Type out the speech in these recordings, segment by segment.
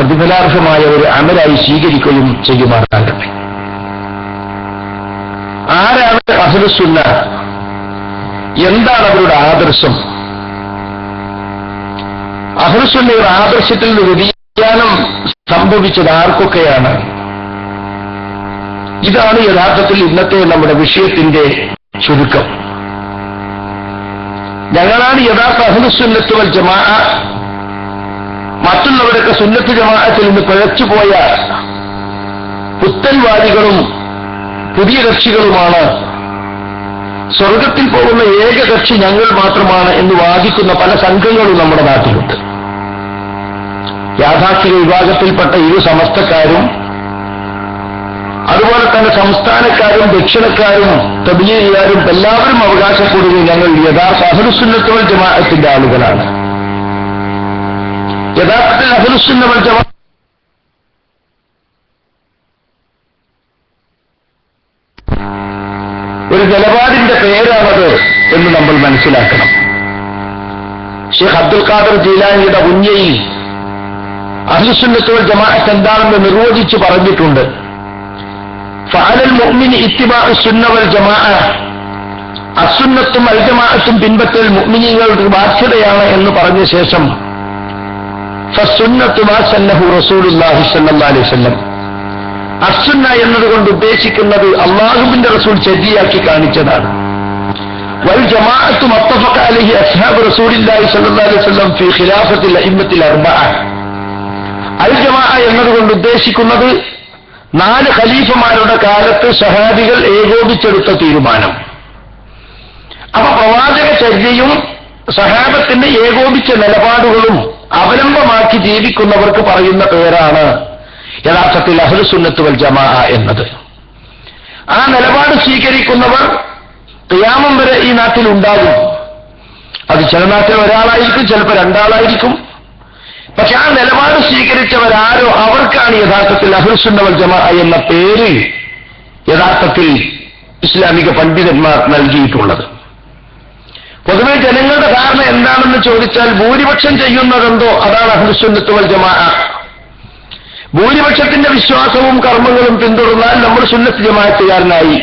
പ്രതിഫലാർഹമായ ഒരു അമലായി സ്വീകരിക്കുകയും ചെയ്യുമാറാകട്ടെ. ആരാണ് അഹ്ലുസുന്ന? എന്താണ് അവരുടെ ആദർശം? അഹ്ലുസുന്നയുടെ ആദർശത്തിൽ നിന്ന് വ്യതിയാനം സംഭവിച്ചത് ആർക്കൊക്കെയാണ്? ഇതാണ് യഥാർത്ഥത്തിൽ ഇന്നത്തെ നമ്മുടെ വിഷയത്തിന്റെ ചുരുക്കം. ഞങ്ങളാണ് യഥാർത്ഥ അഹ്ലുസുന്നത്ത് വൽ ജമാഅ. മറ്റുള്ളവരൊക്കെ സുന്നത്ത് ജമാഅത്തിൽ നിന്ന് പിഴച്ചുപോയ പുത്തൻവാദികളും പുതിയ കക്ഷികളുമാണ്. സ്വർഗത്തിൽ പോകുന്ന ഏക കക്ഷി ഞങ്ങൾ മാത്രമാണ് എന്ന് വാദിക്കുന്ന പല സംഘങ്ങളും നമ്മുടെ നാട്ടിലുണ്ട്. യാഥാർത്ഥിക വിഭാഗത്തിൽപ്പെട്ട ഇരു സമസ്തക്കാരും അതുപോലെ തന്നെ സംസ്ഥാനക്കാരും ദക്ഷിണക്കാരും തബ്ലീഗുകാരും എല്ലാവരും അവകാശപ്പെടുകയും ഞങ്ങൾ യഥാർത്ഥ അഹ്ലുസുന്നത്ത് വൽ ജമാഅത്തിന്റെ ആളുകളാണ്. യഥാർത്ഥത്തിൽ അഹ്ലുസുന്ന വൽ ജമാഅ ഒരു നിലപാടിന്റെ പേരാണത് എന്ന് നമ്മൾ മനസ്സിലാക്കണം. ഷെയ്ഖ് അബ്ദുൽ ഖാദർ ജീലാനിയുടെ ഉന്നയിൽ അഹ്ലുസുന്നത്ത് വൽ ജമാഅത്ത് എന്താണെന്ന് നിർവചിച്ച് പറഞ്ഞിട്ടുണ്ട്. ഫഅലൽ മുഅ്മിനി ഇത്തിബാഉ സുന്ന വൽ ജമാഅ, അസുന്നത്തും അൽ ജമാഅത്തും പിൻപറ്റൽ മുഅ്മിനീങ്ങളുടെ ബാധ്യതയാണ് എന്ന് പറഞ്ഞ ശേഷം ഫസുന്നത്തു മാ സന്നഹു റസൂലുള്ളാഹി സ്വല്ലല്ലാഹു അലൈഹി വസല്ലം, അസുന്ന എന്നതുകൊണ്ട് ഉദ്ദേശിക്കുന്നത് അല്ലാഹുവിന്റെ റസൂൽ ശരിയാക്കി കാണിച്ചതാണ്. വൽ ജമാഅത്തു മുത്തഫഖ അലൈഹി അസ്ഹാബ് റസൂലില്ലാഹി സ്വല്ലല്ലാഹു അലൈഹി വസല്ലം ഫീ ഖിലാഫത്തിൽ അഇമ്മത്തിൽ അർബഅ, അൽ ജമാഅ എന്നതുകൊണ്ട് ഉദ്ദേശിക്കുന്നത് 4 ഖലീഫമാരുടെ കാലത്ത് സഹാബികൾ ഏകോപിച്ചെടുത്ത തീരുമാനം. അപ്പൊ പ്രവാചക ചര്യയും സഹാബത്തിന്റെ ഏകോപിച്ച നിലപാടുകളും അവലംബമാക്കി ജീവിക്കുന്നവർക്ക് പറയുന്ന പേരാണ് യഥാർത്ഥത്തിൽ അഹ്ലുസുന്നത്ത് വൽ ജമാഅ എന്നത്. ആ നിലപാട് സ്വീകരിക്കുന്നവർ ഖിയാമം വരെ ഈ നാട്ടിൽ ഉണ്ടാകും. അത് ചില നാട്ടിൽ ഒരാളായിരിക്കും, ചിലപ്പോൾ 2 ആളായിരിക്കും. പക്ഷെ ആ നിലപാട് സ്വീകരിച്ചവരാരോ അവർക്കാണ് യഥാർത്ഥത്തിൽ അഹ്ലുസുന്ന വൽ ജമാഅ എന്ന പേര് യഥാർത്ഥത്തിൽ ഇസ്ലാമിക പണ്ഡിതന്മാർ നൽകിയിട്ടുള്ളത്. പൊതുവെ ജനങ്ങളുടെ ധാരണ എന്താണെന്ന് ചോദിച്ചാൽ ഭൂരിപക്ഷം ചെയ്യുന്നതെന്തോ അതാണ് അഹ്ലുസുന്നത്ത് വൽ ജമാഅ. ഭൂരിപക്ഷത്തിന്റെ വിശ്വാസവും കർമ്മങ്ങളും പിന്തുടർന്നാൽ നമ്മൾ സുന്നത്ത് ജമാഅത്തുകാരനായി.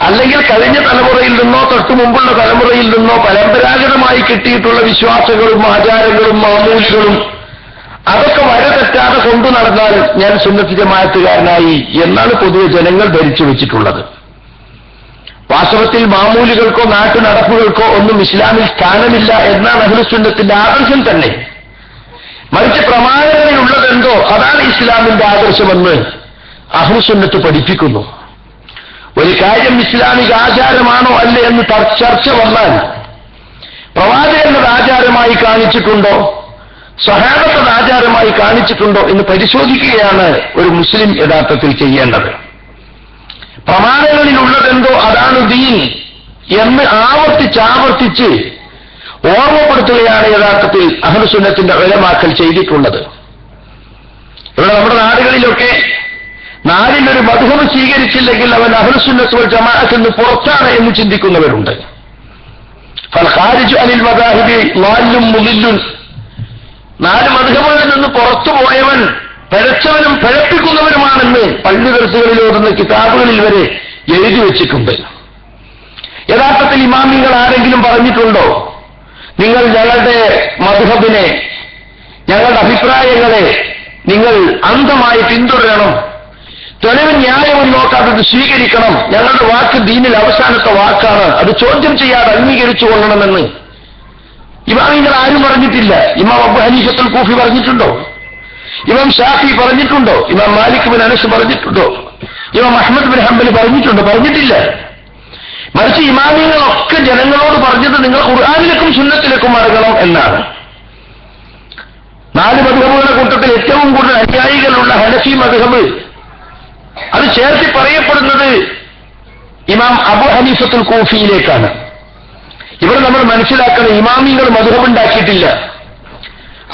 അല്ലെങ്കിൽ കഴിഞ്ഞ തലമുറയിൽ നിന്നോ തൊട്ടു മുമ്പുള്ള തലമുറയിൽ നിന്നോ പരമ്പരാഗതമായി കിട്ടിയിട്ടുള്ള വിശ്വാസങ്ങളും ആചാരങ്ങളും മാമൂലികളും അതൊക്കെ വര തെറ്റാതെ കൊണ്ടു നടന്നാൽ ഞാൻ സുന്നത്ത് ജമാഅത്തുകാരനായി എന്നാണ് പൊതുവെ ജനങ്ങൾ ധരിച്ചു വെച്ചിട്ടുള്ളത്. വാസ്തവത്തിൽ മാമൂലികൾക്കോ നാട്ടു നടപ്പുകൾക്കോ ഒന്നും ഇസ്ലാമിൽ സ്ഥാനമില്ല എന്നാണ് അഹ്ലുസുന്നത്തിന്റെ ആദർശം തന്നെ. മറിച്ച് പ്രമാണങ്ങളിലുള്ളതെന്തോ അതാണ് ഇസ്ലാമിന്റെ ആദർശമെന്ന് അഹ്ലുസുന്നത്ത് പഠിപ്പിക്കുന്നു. ഒരു കാര്യം ഇസ്ലാമിക ആചാരമാണോ അല്ലേ എന്ന് ചർച്ച വന്നാൽ പ്രവാചകനത് ആചാരമായി കാണിച്ചിട്ടുണ്ടോ, സ്വഹാബത്തത് ആചാരമായി കാണിച്ചിട്ടുണ്ടോ എന്ന് പരിശോധിക്കുകയാണ് ഒരു മുസ്ലിം യഥാർത്ഥത്തിൽ ചെയ്യേണ്ടത്. പ്രമാണങ്ങളിലുള്ളതെന്തോ അതാണ് ദീൻ എന്ന് ആവർത്തിച്ച് ഓർമ്മപ്പെടുത്തുകയാണ് യഥാർത്ഥത്തിൽ അഹ്ലുസുന്നത്തിന്റെ ഉലമാക്കൾ ചെയ്തിട്ടുള്ളത്. ഇവിടെ നമ്മുടെ നാടുകളിലൊക്കെ നാലിലൊരു മദ്ഹബ് സ്വീകരിച്ചില്ലെങ്കിൽ അവൻ അഹ്ലുസുന്നത്ത് വൽ ജമാഅത്തിൽ നിന്ന് പുറത്താണ് എന്ന് ചിന്തിക്കുന്നവരുണ്ട്. ഫൽ ഖാരിജു അനിൽ മദാഹിബി ളാല്ലും മുളില്ലുൻ, 4 മദ്ഹബുകളിൽ നിന്ന് പുറത്തു പോയവൻ പിഴച്ചവനും പിഴപ്പിക്കുന്നവരുമാണെന്ന് പള്ളി ദർസുകളിൽ ഓതുന്ന കിതാബുകളിൽ വരെ എഴുതി വെച്ചിട്ടുണ്ട്. യഥാർത്ഥത്തിൽ ഇമാമിങ്ങൾ ആരെങ്കിലും പറഞ്ഞിട്ടുണ്ടോ നിങ്ങൾ ഞങ്ങളുടെ മദ്ഹബിനെ, ഞങ്ങളുടെ അഭിപ്രായങ്ങളെ നിങ്ങൾ അന്ധമായി പിന്തുടരണം, തെളിവും ന്യായവും നോക്കാതെ അത് സ്വീകരിക്കണം, ഞങ്ങളുടെ വാക്ക് ദീനിൽ അവസാനത്തെ വാക്കാണ്, അത് ചോദ്യം ചെയ്യാതെ അംഗീകരിച്ചു കൊള്ളണമെന്ന് ഇമാമിങ്ങൾ ആരും പറഞ്ഞിട്ടില്ല. ഇമാം അബൂ ഹനീഫത്തുൽ കൂഫി പറഞ്ഞിട്ടുണ്ടോ? ഇമാം ഷാഫി പറഞ്ഞിട്ടുണ്ടോ? ഇമാം മാലിക് ബിൻ അനസ് പറഞ്ഞിട്ടുണ്ടോ? ഇമാം അഹ്മദ് ബിൻ ഹംബൽ പറഞ്ഞിട്ടുണ്ടോ? പറഞ്ഞിട്ടില്ല. മറിച്ച് ഇമാമിങ്ങളൊക്കെ ജനങ്ങളോട് പറഞ്ഞത് നിങ്ങൾ ഖുർആനിലേക്കും സുന്നത്തിലേക്കും മടങ്ങണം എന്നാണ്. 4 മദ്ഹബുകളുടെ കൂട്ടത്തിൽ ഏറ്റവും കൂടുതൽ അനുയായികളുള്ള ഹനഫി മദ്ഹബ് അത് ചേർത്തി പറയപ്പെടുന്നത് ഇമാം അബൂ ഹനീഫത്തുൽ കൂഫിയിലേക്കാണ്. ഇവിടെ നമ്മൾ മനസ്സിലാക്കണം, ഇമാമിങ്ങൾ മദ്ഹബ് ഉണ്ടാക്കിയിട്ടില്ല.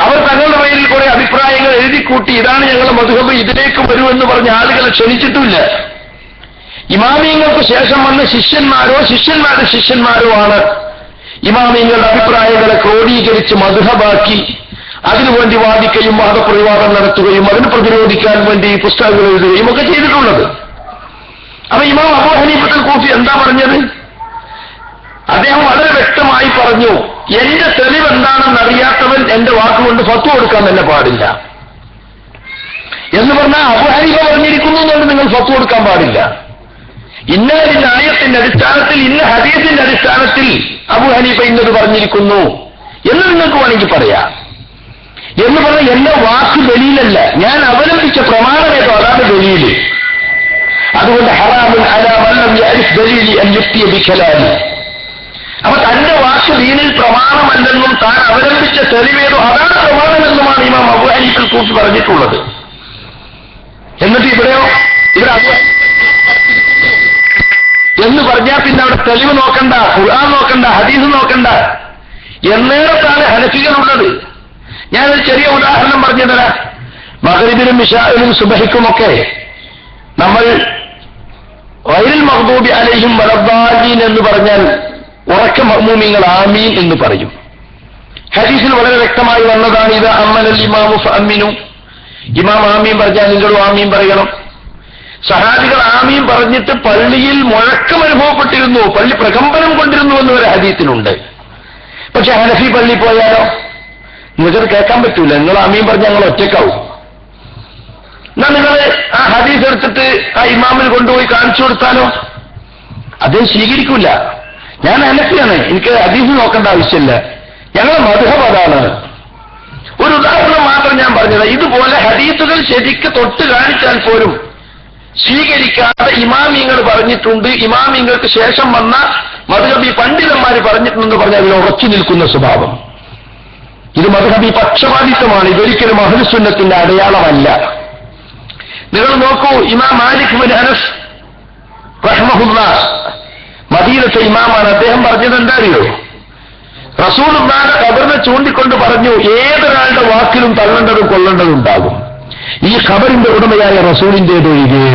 അവർ തങ്ങളുടെ പേരിൽ കുറെ അഭിപ്രായങ്ങൾ എഴുതിക്കൂട്ടി ഇതാണ് ഞങ്ങളുടെ മദ്ഹബ്, ഇതിലേക്ക് വരുമെന്ന് പറഞ്ഞ ആളുകളെ ക്ഷണിച്ചിട്ടില്ല. ഇമാമിങ്ങൾക്ക് ശേഷം വന്ന ശിഷ്യന്മാരുടെ ശിഷ്യന്മാരോ ആണ് ഇമാമിങ്ങളുടെ അഭിപ്രായങ്ങളെ ക്രോഡീകരിച്ച് മദ്ഹബാക്കി അതിനുവേണ്ടി വാദിക്കുകയും വാദപ്രതിവാദം നടത്തുകയും അതിന് പ്രതിരോധിക്കാൻ വേണ്ടി പുസ്തകങ്ങൾ എഴുതുകയും ഒക്കെ ചെയ്തിട്ടുള്ളത്. അപ്പൊ ഇമാം അബൂ ഹനീഫത്തുൽ കൂഫി എന്താ പറഞ്ഞത്? അദ്ദേഹം വളരെ വ്യക്തമായി പറഞ്ഞു, എന്റെ തെളിവ് എന്താണെന്ന് അറിയാത്തവൻ എന്റെ വാക്കുകൊണ്ട് ഫത്വ കൊടുക്കാൻ തന്നെ പാടില്ല എന്ന് പറഞ്ഞാൽ അബൂ ഹനീഫ പറഞ്ഞിരിക്കുന്നു എന്നുകൊണ്ട് നിങ്ങൾ ഫത്വ കൊടുക്കാൻ പാടില്ല. ഇന്ന ആയത്തിന്റെ അടിസ്ഥാനത്തിൽ ഇന്ന ഹദീസിന്റെ അടിസ്ഥാനത്തിൽ അബൂ ഹനീഫ ഇന്നത് പറഞ്ഞിരിക്കുന്നു എന്ന് നിങ്ങൾക്ക് വേണമെങ്കിൽ പറയാം. എന്ന് പറഞ്ഞാൽ എന്റെ വാക്ക് ദലീലല്ല, ഞാൻ അവലംബിച്ച പ്രമാണം ഏതോ അതാണ് ദലീല്. അതുകൊണ്ട് ഹറാമുൻ അലാ മൻ ലം യഅരിഫ് ദലീലി അൻ യുഫ്തിയ ബികലാമി. അപ്പൊ തന്റെ വാക്ക് ദീനിൽ പ്രമാണമല്ലെന്നും താൻ അവലംബിച്ച തെളിവേതോ അതാണ് പ്രമാണമെന്നുമാണ് ഇമാം അബൂ ഹനീഫത്തുൽ കൂഫി പറഞ്ഞിട്ടുള്ളത്. എന്നിട്ട് ഇവിടെ അബൂ എന്ന് പറഞ്ഞാൽ പിന്നെ അവിടെ തെളിവ് നോക്കണ്ട, ഖുർആൻ നോക്കണ്ട, ഹദീസ് നോക്കണ്ട എന്നേരത്താണ് ഹനഫികളുള്ളത്. ഞാനൊരു ചെറിയ ഉദാഹരണം പറഞ്ഞു തരാം. മഗ്രിബിനും ഇശാഇനും സുബഹിക്കുമൊക്കെ നമ്മൾ ഗൈറുൽ മഗ്ദൂബി അലൈഹിം വലദ്ദാലീൻ എന്ന് പറഞ്ഞാൽ ഉറക്ക മഅ്മൂമീങ്ങൾ ആമീൻ എന്ന് പറയും. ഹദീസിൽ വളരെ വ്യക്തമായി വന്നതാണ്, ഇത് അമ്മനൽ ഇമാമു ഫഅമ്മിനു, ഇമാം ആമീൻ പറഞ്ഞാൽ നിങ്ങളും ആമീൻ പറയണം. സഹാബികൾ ആമീൻ പറഞ്ഞിട്ട് പള്ളിയിൽ മുഴക്കം അനുഭവപ്പെട്ടിരുന്നു, പള്ളി പ്രകമ്പനം കൊണ്ടിരുന്നു എന്ന് ഒരു ഹദീസിലുണ്ട്. പക്ഷെ ഹനഫി പള്ളി പോയാലോ നിങ്ങൾക്കത് കേൾക്കാൻ പറ്റൂല, നിങ്ങൾ ആമീൻ പറഞ്ഞാൽ ഞങ്ങൾ ഒറ്റക്കാവും. എന്നാൽ നിങ്ങൾ ആ ഹദീസ് എടുത്തിട്ട് ആ ഇമാമിന് കൊണ്ടുപോയി കാണിച്ചു കൊടുത്താലോ അദ്ദേഹം സ്വീകരിക്കൂല. ഞാൻ ഹനഫിയാണ്, എനിക്ക് ഹദീസ് നോക്കേണ്ട ആവശ്യമില്ല, ഞങ്ങളുടെ മദ്ഹബ് അതാണ്. ഒരു ഉദാഹരണം മാത്രം ഞാൻ പറഞ്ഞത്. ഇതുപോലെ ഹദീസുകൾ ശരിക്ക് തൊട്ട് കാണിച്ചാൽ പോലും സ്വീകരിക്കാതെ ഇമാമിങ്ങൾ പറഞ്ഞിട്ടുണ്ട്, ഇമാമിങ്ങൾക്ക് ശേഷം വന്ന മദ്ഹബി പണ്ഡിതന്മാർ പറഞ്ഞിട്ടുണ്ടെന്ന് പറഞ്ഞാൽ അതിൽ ഉറച്ചു നിൽക്കുന്ന സ്വഭാവം. ഇത് മദ്ഹബി പക്ഷപാതിത്വമാണ്, ഇതൊരിക്കലും അഹ്ലുസുന്നത്തിന്റെ അടയാളമല്ല. നിങ്ങൾ നോക്കൂ, ഇമാം മാലിക് ബിൻ അനസ് റഹ്മഹുല്ലാഹ് മദീനത്തെ ഇമാമാണ്. അദ്ദേഹം പറഞ്ഞത് എന്താ അറിയോ? റസൂലുള്ളാഹിന്റെ ഖബറിനെ ചൂണ്ടിക്കൊണ്ട് പറഞ്ഞു, ഏതൊരാളുടെ വാക്കിലും തള്ളേണ്ടതും കൊള്ളേണ്ടതും ഉണ്ടാകും, ഈ ഖബറിന്റെ ഉടമയായ റസൂലിന്റേതൊഴികെ.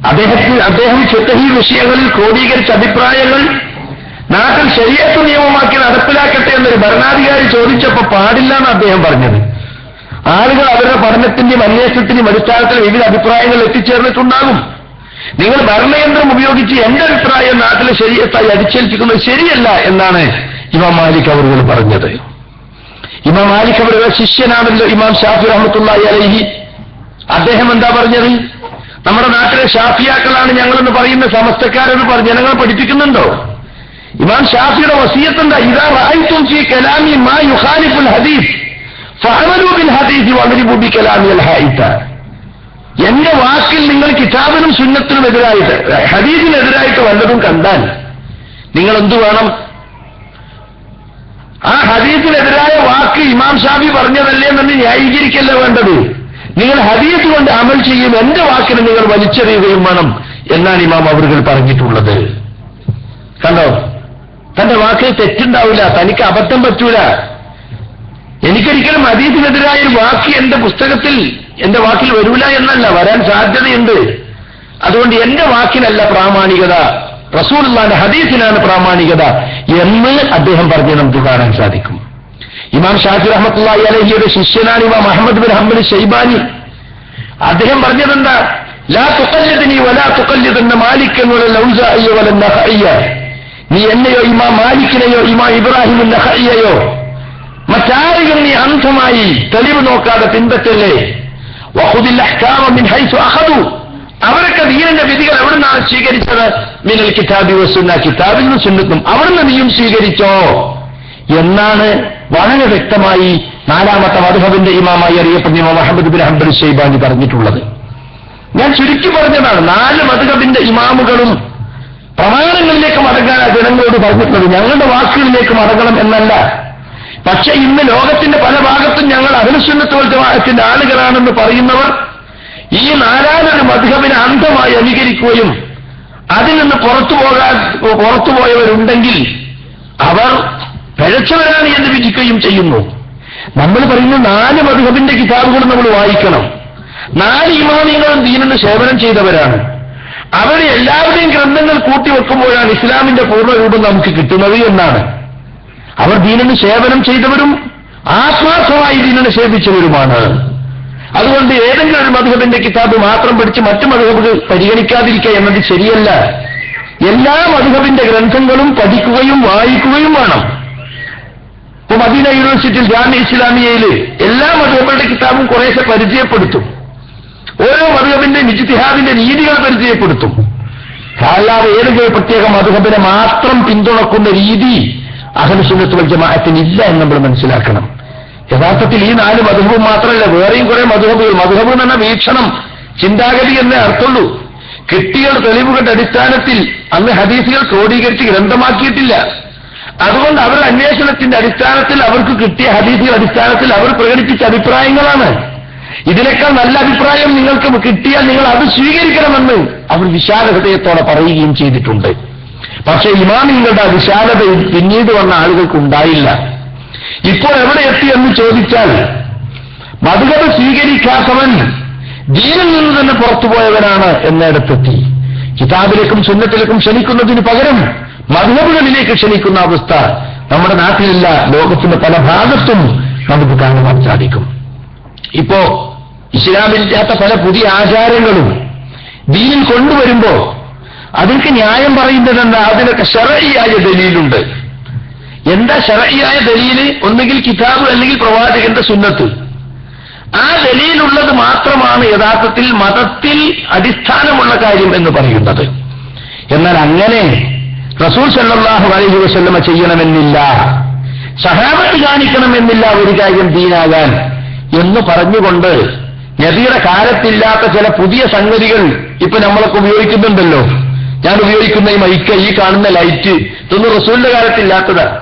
അദ്ദേഹം ഫിഖ്ഹി വിഷയങ്ങളിൽ ക്രോഡീകരിച്ച അഭിപ്രായങ്ങൾ നാട്ടിൽ ശരീഅത്ത് നിയമമാക്കി നടപ്പിലാക്കട്ടെ എന്നൊരു ഭരണാധികാരി ചോദിച്ചപ്പോൾ പാടില്ല എന്ന് അദ്ദേഹം പറഞ്ഞത്. ആളുകൾ അവരുടെ പഠനത്തിന്റെയും അന്വേഷണത്തിന്റെയും അടിസ്ഥാനത്തിൽ വിവിധ അഭിപ്രായങ്ങൾ എത്തിച്ചേർന്നിട്ടുണ്ടാകും. നിങ്ങൾ ഭരണയന്ത്രം ഉപയോഗിച്ച് എന്റെ അഭിപ്രായം നാട്ടിലെ ശരീഅത്തായി അടിച്ചേൽപ്പിക്കുന്നത് ശരിയല്ല എന്നാണ് ഇമാം മാലിക് അവറുകൾ പറഞ്ഞത്. ഇമാം മാലിക് അവരുടെ ശിഷ്യനാണല്ലോ ഇമാം ഷാഫി റഹ്മത്തുള്ളാഹി അലൈഹി. അദ്ദേഹം എന്താ പറഞ്ഞത്? നമ്മുടെ നാട്ടിലെ ഷാഫിയാക്കളാണ് ഞങ്ങളെന്ന് പറയുന്ന സമസ്തക്കാരെന്ന് പറഞ്ഞ് ജനങ്ങളെ പഠിപ്പിക്കുന്നുണ്ടോ? ഇമാം ഷാഫിയുടെ വസിയത്ത് എന്താ? ഇദാ റഅയ്തും ഫീ കലാമി മാ യുഖാലിഫുൽ ഹദീസ് ഫഅമലൂ ബിൽ ഹദീസ് വദ്രിബൂ ബി കലാമിൽ ഹായിത. എന്റെ വാക്കിൽ നിങ്ങൾ കിതാബിനും സുന്നത്തിനും എതിരായിട്ട്, ഹദീസിനെതിരായിട്ട് വല്ലതും കണ്ടാൽ നിങ്ങൾ എന്തു വേണം? ആ ഹദീസിനെതിരായ വാക്ക് ഇമാം ഷാഫി പറഞ്ഞതല്ലേ എന്ന് ന്യായീകരിക്കല്ല വേണ്ടത്. നിങ്ങൾ ഹദീസ് കൊണ്ട് അമൽ ചെയ്യും, എന്റെ വാക്കിനെ നിങ്ങൾ വലിച്ചെറിയുകയും വേണം എന്നാണ് ഇമാം അവറുകൾ പറഞ്ഞിട്ടുള്ളത്. കണ്ടോ, തന്റെ വാക്കിൽ തെറ്റുണ്ടാവില്ല, തനിക്ക് അബദ്ധം പറ്റൂല. എനിക്കൊരിക്കലും ഹദീസിനെതിരായ ഒരു വാക്ക് എന്റെ പുസ്തകത്തിൽ, എന്റെ വാക്കിൽ വരൂല എന്നല്ല, വരാൻ സാധ്യതയുണ്ട്. അതുകൊണ്ട് എന്റെ വാക്കിനല്ല പ്രാമാണികത, റസൂലുള്ളാഹിന്റെ ഹദീസിനാണ് പ്രാമാണികത എന്ന് അദ്ദേഹം പറഞ്ഞ് നമുക്ക് കാണാൻ സാധിക്കും. ഇമാം ഷാഫി റഹ്മത്തുള്ളാഹി അലൈഹിയുടെ ശിഷ്യനാണ് ഇമാം അഹ്മദ് ബിൻ ഹംബൽ ശൈബാനി. അദ്ദേഹം പറഞ്ഞതെന്താ? ലാ തുഖല്ലിദ്നി വലാ തുഖല്ലിദന്ന മാലിക്കൻ വല ഔസാഇയ വല നഖഇയ. നീ എന്നെയോ ഇമാം മാലിക്കിനെയോ ഇമാം ഇബ്രാഹിം നഖഇയയോ മറ്റാരെയും നീ അന്ധമായി തെളിവ് നോക്കാതെ പിൻപറ്റല്ലേ. വഖുദിൽ അഹ്കാമ മിൻ ഹൈസു അഖദു. അവരൊക്കെ ദീനിന്റെ വിധികൾ എവിടുന്നാണ് സ്വീകരിച്ചത്? മിനൽ കിതാബി വസുന്ന, കിതാബിൽ നിന്നും സുന്നത്തും അവിടുന്ന് നീയും സ്വീകരിച്ചോ എന്നാണ് വളരെ വ്യക്തമായി നാലാമത്തെ മദ്ഹബിന്റെ ഇമാമായി അറിയപ്പെടുന്ന ഇമാം അഹ്മദ് ബിൻ ഹംബൽ ശൈബാനി പറഞ്ഞിട്ടുള്ളത്. ഞാൻ ചുരുക്കി പറഞ്ഞതാണ്, 4 മദ്ഹബിന്റെ ഇമാമുകളും പ്രമാണങ്ങളിലേക്ക് മടങ്ങാൻ ജനങ്ങളോട് പറഞ്ഞിട്ടുള്ളത്. ഞങ്ങളുടെ വാക്കുകളിലേക്ക് മടങ്ങണം എന്നല്ല. പക്ഷെ ഇന്ന് ലോകത്തിന്റെ പല ഭാഗത്തും ഞങ്ങൾ അഹ്ലുസുന്നത്ത് വൽ ജമാഅത്തിന്റെ ആളുകളാണെന്ന് പറയുന്നവർ ഈ 4 മദ്ഹബിനെ അന്ധമായി അനുകരിക്കുകയും അതിൽ നിന്ന് പുറത്തുപോയവരുണ്ടെങ്കിൽ അവർ പിഴച്ചവരാണ് എന്ന് വിധിക്കുകയും ചെയ്യുന്നു. നമ്മൾ പറയുന്നു 4 മദ്ഹബിന്റെ കിതാബുകൾ നമ്മൾ വായിക്കണം. 4 ഇമാമിങ്ങളും ദീനിന് സേവനം ചെയ്തവരാണ്. അവരുടെ എല്ലാവരുടെയും ഗ്രന്ഥങ്ങൾ കൂട്ടിവെക്കുമ്പോഴാണ് ഇസ്ലാമിന്റെ പൂർണ്ണരൂപം നമുക്ക് കിട്ടുന്നത് എന്നാണ്. അവർ ദീനിന് സേവനം ചെയ്തവരും ആത്മാർത്ഥമായി ഇതിനെ നിഷേധിച്ചവരുമാണ്. അതുകൊണ്ട് ഏതെങ്കിലും ഒരു മദ്ഹബിന്റെ കിതാബ് മാത്രം പഠിച്ച് മറ്റു മദ്ഹബുകൾ പരിഗണിക്കാതിരിക്കുക എന്നത് ശരിയല്ല. എല്ലാ മദ്ഹബിന്റെ ഗ്രന്ഥങ്ങളും പഠിക്കുകയും വായിക്കുകയും വേണം. ഇപ്പൊ മദീന യൂണിവേഴ്സിറ്റിയിൽ ജാമിഅ ഇസ്ലാമിയയിൽ എല്ലാ മദ്ഹബുകളുടെ കിതാബും കുറേശ്ശെ പരിചയപ്പെടുത്തും. ഓരോ മദ്ഹബിന്റെ ഇജ്തിഹാദിന്റെ രീതികൾ പരിചയപ്പെടുത്തും. അല്ലാതെ ഏതെങ്കിലും പ്രത്യേക മദ്ഹബിനെ മാത്രം പിന്തുണക്കുന്ന രീതി അഹ്ലുസുന്നത്ത് വൽ ജമാഅത്തിന് ഇല്ല എന്ന് നമ്മൾ മനസ്സിലാക്കണം. യഥാർത്ഥത്തിൽ ഈ 4 മദ്ഹബും മാത്രമല്ല, വേറെയും കുറെ മദ്ഹബുകൾ. മദ്ഹബ് എന്ന് പറഞ്ഞ വീക്ഷണം, ചിന്താഗതി എന്നേ അർത്ഥമുള്ളൂ. കിട്ടിയ തെളിവുകളുടെ അടിസ്ഥാനത്തിൽ അന്ന് ഹദീസുകൾ ക്രോഡീകരിച്ച് ഗ്രന്ഥമാക്കിയിട്ടില്ല. അതുകൊണ്ട് അവരുടെ അന്വേഷണത്തിന്റെ അടിസ്ഥാനത്തിൽ അവർക്ക് കിട്ടിയ ഹദീസുകളുടെ അടിസ്ഥാനത്തിൽ അവർ പ്രകടിപ്പിച്ച അഭിപ്രായങ്ങളാണ്. ഇതിനേക്കാൾ നല്ല അഭിപ്രായം നിങ്ങൾക്ക് കിട്ടിയാൽ നിങ്ങൾ അത് സ്വീകരിക്കണമെന്ന് അവർ വിശാല ഹൃദയത്തോടെ പറയുകയും ചെയ്തിട്ടുണ്ട്. പക്ഷേ ഇമാമിങ്ങളുടെ വിശാലത പിന്നീട് വന്ന ആളുകൾക്ക് ഉണ്ടായില്ല. ഇപ്പോൾ എവിടെ എത്തി എന്ന് ചോദിച്ചാൽ, മദ്ഹബ് സ്വീകരിക്കാത്തവൻ ദീനിൽ നിന്ന് തന്നെ പുറത്തുപോയവനാണ് എന്നിടത്തെത്തി. കിതാബിലേക്കും സുന്നത്തിലേക്കും ക്ഷണിക്കുന്നതിന് പകരം മദ്ഹബുകളിലേക്ക് ക്ഷണിക്കുന്ന അവസ്ഥ നമ്മുടെ നാട്ടിലില്ല, ലോകത്തിന്റെ പല ഭാഗത്തും നമുക്ക് കാണുവാൻ സാധിക്കും. ഇപ്പോ ഇസ്ലാമില്ലാത്ത പല പുതിയ ആചാരങ്ങളും ദീനിൽ കൊണ്ടുവരുമ്പോ അതിற்கு ന്യായം പറയുന്നതെന്താ? അതിനൊക്കെ ശർഈയായ ദലീലുണ്ട്. എന്താ ശർഈയായ ദലീല്? ഒന്നുകിൽ കിതാബ് അല്ലെങ്കിൽ പ്രവാചകന്റെ സുന്നത്ത്. ആ ദലീലുള്ളത് മാത്രമാണ് യഥാർത്ഥത്തിൽ മതത്തിൽ അടിസ്ഥാനമുള്ള കാര്യം എന്ന് പറയുന്നത്. എന്നാൽ അങ്ങനെ റസൂൽ സല്ലല്ലാഹു അലൈഹി വസല്ലമ ചെയ്യണമെന്നില്ല, സഹാബത്ത് കാണിക്കണമെന്നില്ല ഒരു കാര്യം ദീനാകാൻ എന്ന് പറഞ്ഞുകൊണ്ട് നബിയുടെ കാലത്തില്ലാത്ത ചില പുതിയ സംഗതികൾ ഇപ്പൊ നമ്മളൊക്കെ ഉപയോഗിക്കുന്നുണ്ടല്ലോ. ഞാൻ ഉപയോഗിക്കുന്ന ഈ മൈക്ക്, ഈ കാണുന്ന ലൈറ്റ്, ഇതൊന്നും റസൂലിന്റെ കാലത്തില്ലാത്തതാണ്.